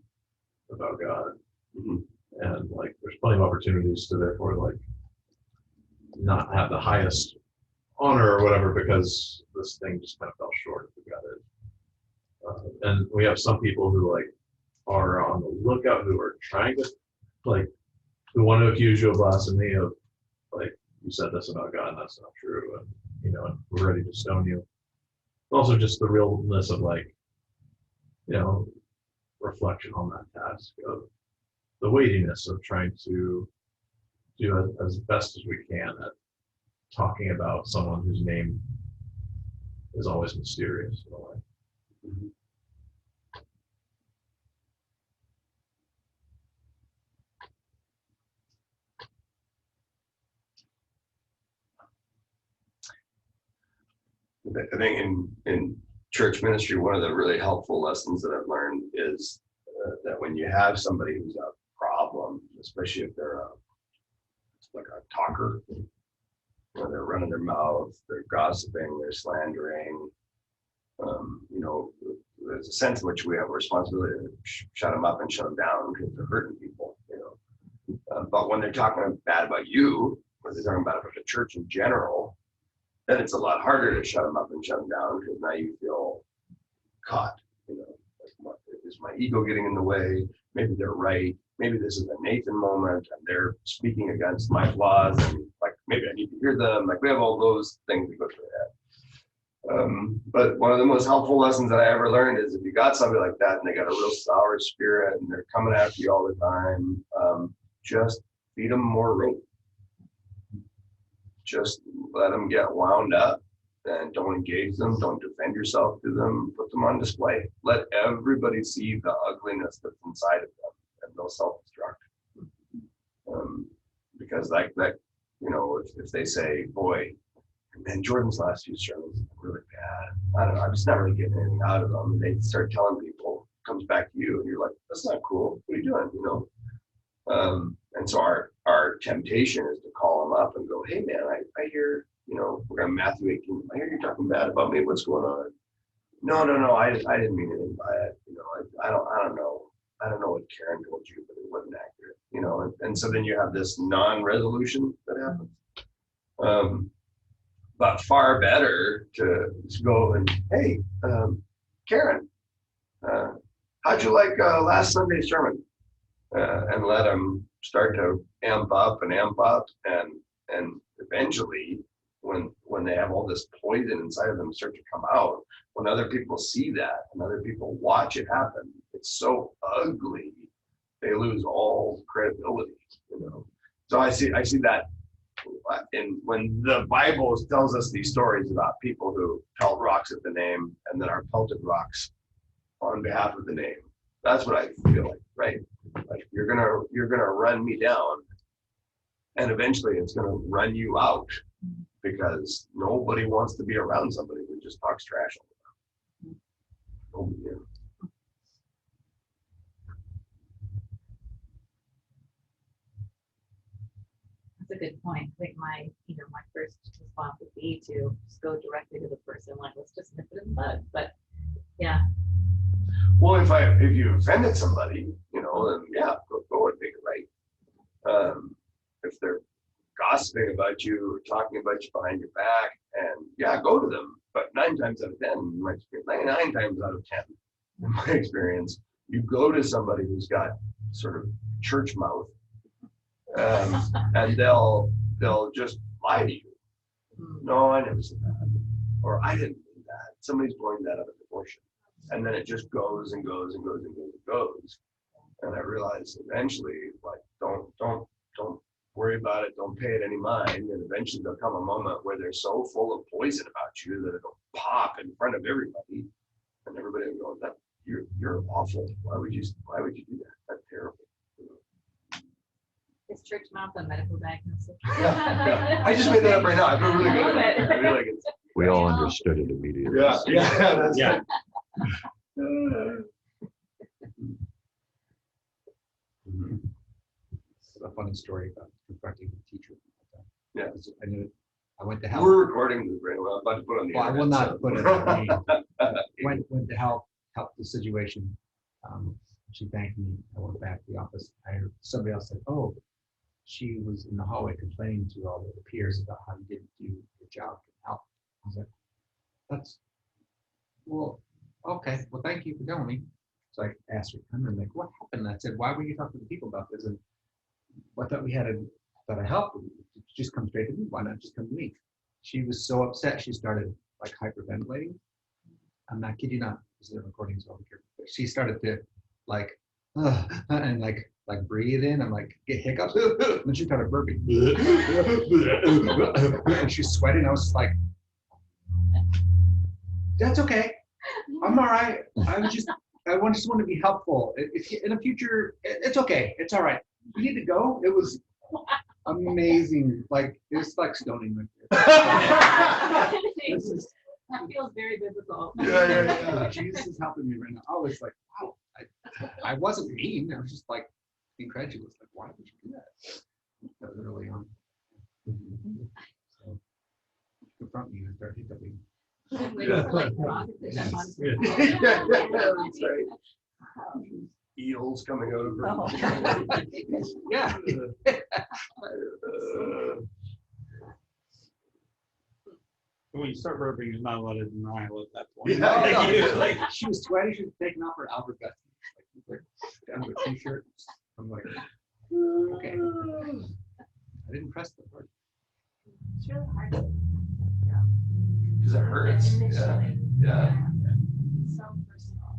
about God. Mhm. And like, there's plenty of opportunities to therefore like not have the highest honor or whatever because this thing just kind of fell short of who God is. And we have some people who like are on the lookout, who are trying to like, who want to accuse you of blasphemy, of like, you said this about God and that's not true, and you know, and we're ready to stone you. Also just the realness of like, you know, reflection on that task of the weightiness of trying to do as best as we can at talking about someone whose name is always mysterious in a way. Mhm. I think in church ministry, one of the really helpful lessons that I've learned is that when you have somebody who's a problem, especially if they're like a talker, you know, they're running their mouth, they're gossiping, they're slandering, you know, there's a sense in which we have a responsibility to shut them up and shut them down because they're hurting people, you know. But when they're talking bad about you, or they're talking bad about the church in general, then it's a lot harder to shut them up and shut them down because now you feel caught. You know, like, is my ego getting in the way? Maybe they're right. Maybe this is a Nathan moment and they're speaking against my flaws, and like maybe I need to hear them. Like we have all those things that go through our head. But one of the most helpful lessons that I ever learned is if you got somebody like that and they got a real sour spirit and they're coming after you all the time, just feed them more rope. Just let them get wound up and don't engage them. Don't defend yourself to them. Put them on display. Let everybody see the ugliness that's inside of them, and they'll self-destruct. Because like that, you know, if they say, boy, man, Jordan's last few sermons are really bad. I don't know. I'm just not really getting anything out of them. And they start telling people, comes back to you, and you're like, that's not cool. What are you doing? You know? And so our temptation is to call them up and go, hey man, I hear, you know, we're on Matthew 18. I hear you're talking bad about me. What's going on? No, I didn't mean anything by it. You know, I don't know. I don't know what Karen told you, but it wasn't accurate. You know, and so then you have this non-resolution that happens. But far better to go and, hey, Karen, how'd you like last Sunday's sermon? And let them start to amp up, and eventually, when they have all this poison inside of them start to come out, when other people see that and other people watch it happen, it's so ugly, they lose all credibility, you know. So I see that, and when the Bible tells us these stories about people who pelt rocks at the name and then are pelted rocks on behalf of the name, that's what I feel like, right? Like you're gonna run me down, and eventually it's gonna run you out because nobody wants to be around somebody who just talks trash all the time. Yeah. That's a good point. I think my first response would be to just go directly to the person, like let's just nip it in the bud. But yeah. Well, if you offended somebody, you know, then yeah, go and make it right. If they're gossiping about you or talking about you behind your back, and yeah, go to them. But 9 times out of 10, in my experience, 99 times out of 10, in my experience, you go to somebody who's got sort of church mouth, and they'll just lie to you. No, I never said that, or I didn't mean that. Somebody's blowing that out of proportion. And then it just goes and goes and goes and goes and goes. And I realized eventually, like, don't worry about it. Don't pay it any mind. And eventually there'll come a moment where they're so full of poison about you that it'll pop in front of everybody, and everybody will go, "That you're awful. Why would you do that? That's terrible." Is church mouth a medical diagnosis? Yeah. I just made that up right now. I feel really good. Love it. I feel like it's, We all understood it immediately. yeah, that's Yeah. It's a funny story about confronting a teacher. Yeah. I went to hell. We're recording this right now. I'm about to put it on the Well, I will internet, not put it on the went to help the situation. She thanked me. I went back to the office. I heard somebody else said, "Oh, she was in the hallway complaining to all the peers about how you didn't do your job and help." I was like, "That's well, okay. Well, thank you for telling me." So I asked her, I'm like, "What happened?" I said, "Why were you talking to people about this?" And I thought I helped. Just come straight to me. Why not just come to me? She was so upset. She started like hyperventilating. I'm not kidding you not. This is a recording, so I'll be careful. She started to like, and like breathe in and like get hiccups. And then she started burping. And she's sweating. I was just like, "That's okay. I'm all right. I just want to be helpful. If you, in the future, it's okay. It's all right. You need to go." It was amazing. Like it was like stoning right there. This is, That feels very biblical. Yeah. Jesus is helping me right now. I was like, wow. I wasn't mean. I was just like incredulous. Like, why would you do that? That was early on. So confront me and start hiccuping. That's right. Eels coming out of her. Yeah. When you start burping, there's not a lot of denial at that point. Yeah. Like she was sweaty. She was taking off her Albert vest, like down to a t-shirt. I'm like, okay. I didn't press the button. It's really hard to, Because it hurts. Yeah. initially. Yeah. It's so personal.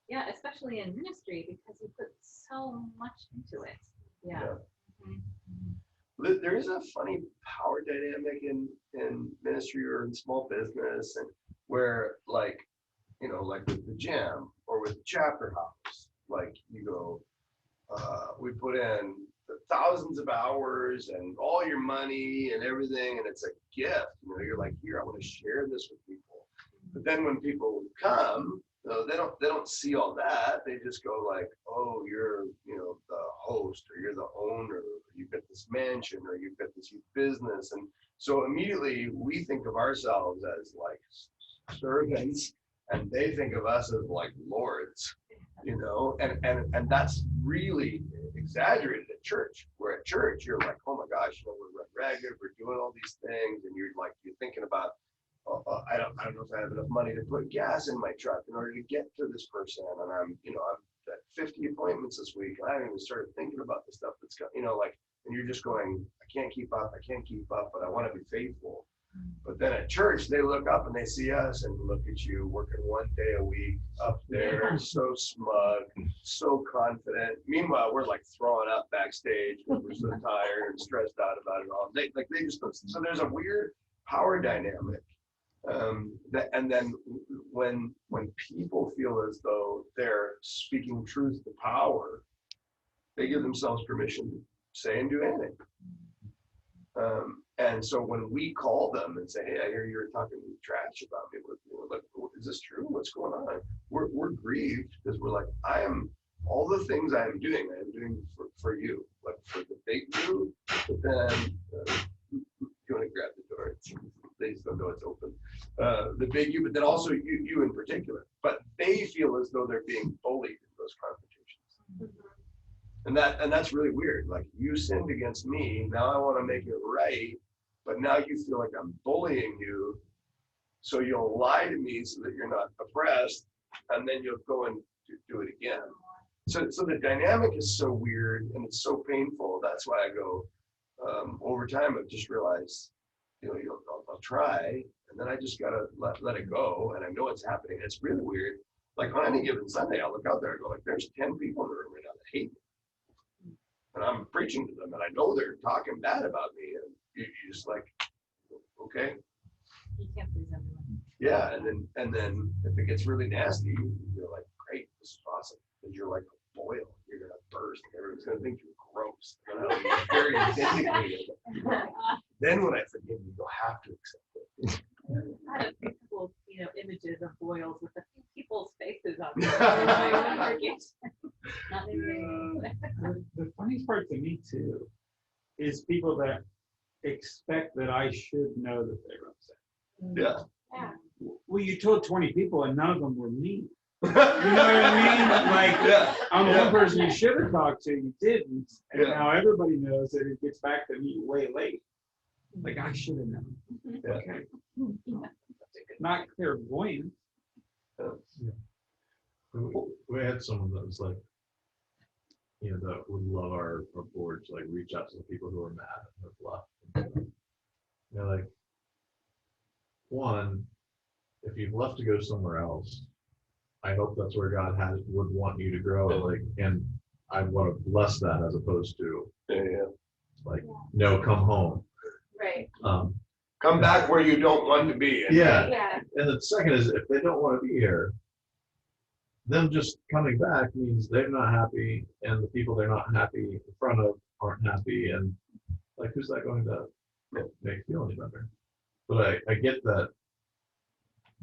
Yeah, especially in ministry because you put so much into it. Yeah. There is a funny power dynamic in ministry or in small business, and where like, you know, like with the gym or with the chapter house, like you go, we put in the thousands of hours and all your money and everything, and it's a gift. You know, you're like, here, I want to share this with people. But then when people come, they don't see all that. They just go like, oh, you're, you know, the host, or you're the owner, or you've got this mansion, or you've got this huge business. And so immediately we think of ourselves as like servants, and they think of us as like lords, you know, and that's really exaggerated at church. Where at church, you're like, oh my gosh, you know, we're ragged, we're doing all these things, and you're thinking about, I don't know if I have enough money to put gas in my truck in order to get to this person, and I'm at 50 appointments this week, and I haven't even started thinking about the stuff that's got, you know, like, and you're just going, I can't keep up, but I want to be faithful. But then at church, they look up and they see us and look at you working 1 day a week up there, so smug, so confident. Meanwhile, we're like throwing up backstage because we're so tired and stressed out about it all. They just, so there's a weird power dynamic. And then when people feel as though they're speaking truth to power, they give themselves permission to say and do anything. And so when we call them and say, hey, I hear you're talking trash about me, like, is this true? What's going on? We're grieved because we're like, all the things I am doing for you, like for the big you, but then you want to grab the door. They just don't know it's open. The big you, but then also you in particular. But they feel as though they're being bullied in those confrontations. And that's really weird. Like, you sinned against me, now I want to make it right, but now you feel like I'm bullying you, so you'll lie to me so that you're not oppressed, and then you'll go and do it again. So the dynamic is so weird and it's so painful. That's why I go, over time I've just realized, you know, I'll try, and then I just gotta let it go, and I know it's happening. It's really weird. Like on any given Sunday, I'll look out there and go like, there's 10 people in the room right now that hate me. And I'm preaching to them, and I know they're talking bad about me, and you just like, okay. You can't please everyone. Yeah, and then if it gets really nasty, you're like, great, this is awesome. Because you're like a boil, you're gonna burst, everyone's gonna think you're gross. You know, you're very vindicated. Then when I forgive you, you'll have to accept it. I had a couple, you know, images of boils with a few people's faces on them. Not maybe. The funniest part to me too is people that expect that I should know that they're upset. Yeah. Yeah. Well, you told 20 people and none of them were me. You know what I mean? Like, Yeah. I'm the Yeah. one person you should have talked to, you didn't. And Yeah. now everybody knows that it gets back to me way late. Like, I should have known. Yeah. Okay. Not clairvoyant. We had someone that was like, that would love our board to like reach out to the people who are mad and have left. Like, one, if you've left to go somewhere else, I hope that's where God would want you to grow. And I want to bless that as opposed to like, no, come home. Right. Come back where you don't want to be. Yeah. Yeah. And the second is if they don't want to be here, them just coming back means they're not happy, and the people they're not happy in front of aren't happy, and like, who's that going to make feel any better? But I get that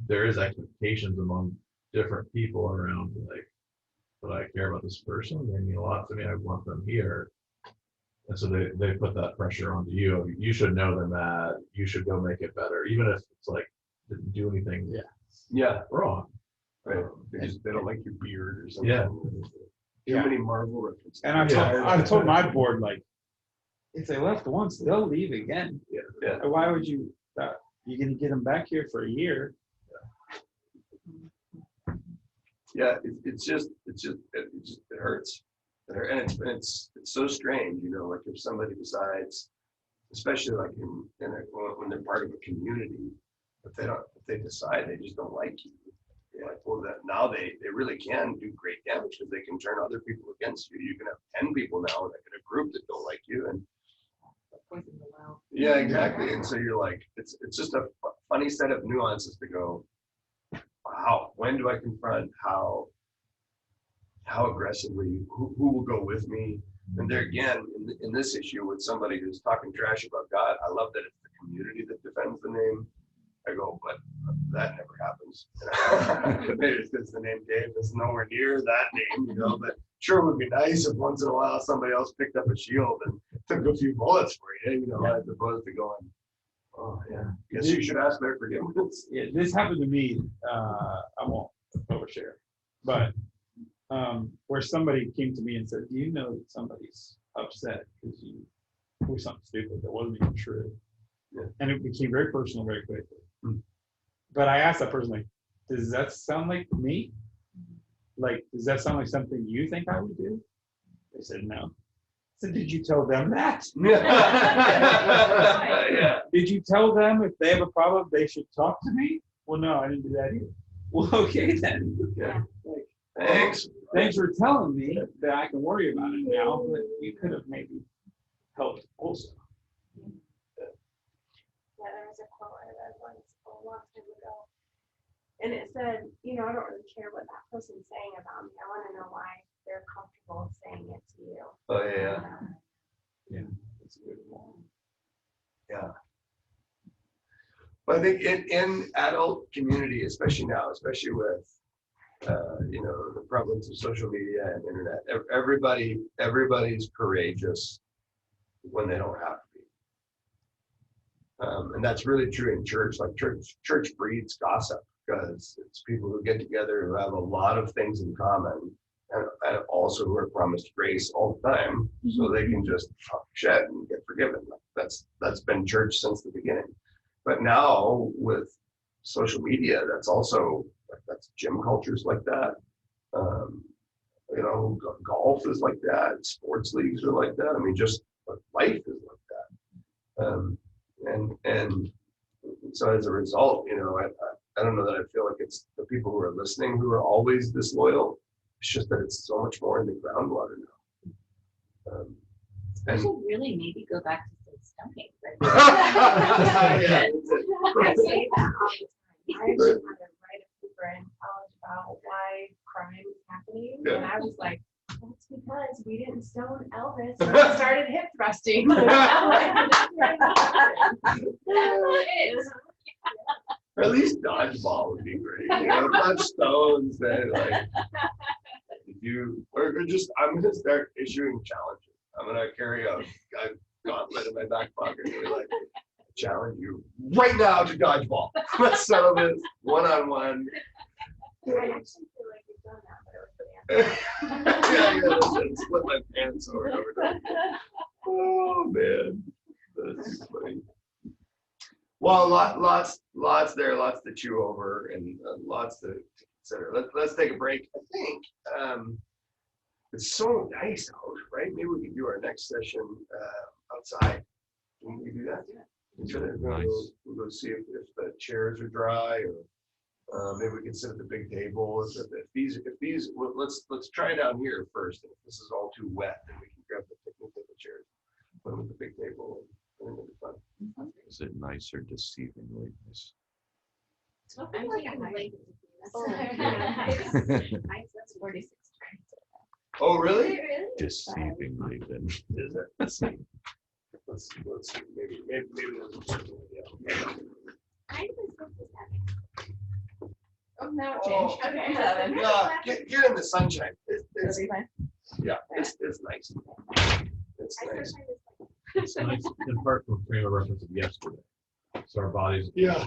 there is expectations among different people around, like, but I care about this person, they mean a lot to me, I want them here. And so they put that pressure onto you. You should know they're mad, you should go make it better, even if it's like didn't do anything wrong. Right. They don't like your beard or something. Yeah. Too many Marvel references. And I've told my board, like, if they left once, they'll leave again. Yeah. Why would you, you're going to get them back here for a year? Yeah, it hurts. And it's so strange, like if somebody decides, especially like when they're part of a community, if they decide they just don't like you, you're like, well, now they really can do great damage because they can turn other people against you. You can have 10 people now in a group that don't like you, and Poison the well. yeah, exactly. And so you're like, it's just a funny set of nuances to go, wow, when do I confront how aggressively, who will go with me? And there again, in this issue with somebody who's talking trash about God, I love that it's the community that defends the name. I go, but that never happens. Maybe it's because the name Dave is nowhere near that name, but sure it would be nice if once in a while somebody else picked up a shield and took a few bullets for you, as opposed to going, oh yeah, guess you should ask their forgiveness. Yeah, this happened to me. I won't overshare, but where somebody came to me and said, "Do you know that somebody's upset because you do something stupid that wasn't even true?" Yeah. And it became very personal very quickly. But I asked that person, like, "Does that sound like me? Like, does that sound like something you think I would do?" They said, "No." I said, "Did you tell them that?" Yeah. Did you tell them if they have a problem, they should talk to me? Well, no, I didn't do that either. Well, okay then. Yeah. Like, Thanks. thanks for telling me that I can worry about it now, but you could have maybe helped also. Yeah, there was a quote I read once a long time ago. And it said, I don't really care what that person's saying about me. I want to know why they're comfortable saying it to you. Oh yeah. Yeah, that's a good one. Yeah. But I think in adult community, especially now, especially with the prevalence of social media and internet, everybody's courageous when they don't have to be. And that's really true in church. Like church breeds gossip because it's people who get together who have a lot of things in common and also who are promised grace all the time, so they can just talk shit and get forgiven. That's been church since the beginning. But now with social media, that's also that's gym cultures like that. Golf is like that. Sports leagues are like that. I mean, just life is like that. And so as a result, I don't know that I feel like it's the people who are listening who are always disloyal. It's just that it's so much more in the groundwater now. I should really maybe go back to some stoning. I say that all the time. I actually had to write a paper in college about why crime is happening. Yeah. And I was like, that's because we didn't stone Elvis when we started hip thrusting. Or at least dodgeball would be great. Not stones that like I'm gonna start issuing challenges. I'm gonna carry a gauntlet in my back pocket and be like, challenge you right now to dodgeball. Let's settle this one-on-one. I actually feel like we've done that, but it was Yeah, split my pants over and over again. Oh man, that's funny. Well, lots there, lots to chew over, and lots to consider. Let's take a break. I think it's so nice out, right? Maybe we can do our next session outside. Can we do that? Nice. We'll go see if the chairs are dry, or maybe we can sit at the big table. If these, well, let's try it out here first. If this is all too wet, then we can grab the picnic table chairs, put them at the big table, and it'll be fun. Is it nice or deceivingly nice? I'm taking my leg. Oh, That's 46 degrees. Oh, really? Deceivingly then. Is it? Let's see. Let's see. Maybe that's I was supposed to have Oh, now it Oh, changed. Okay. Get in the sunshine. It's That'd be fine. yeah, it's nice. It's I nice. started It's nice in part from frame of reference of yesterday. So our bodies Yeah.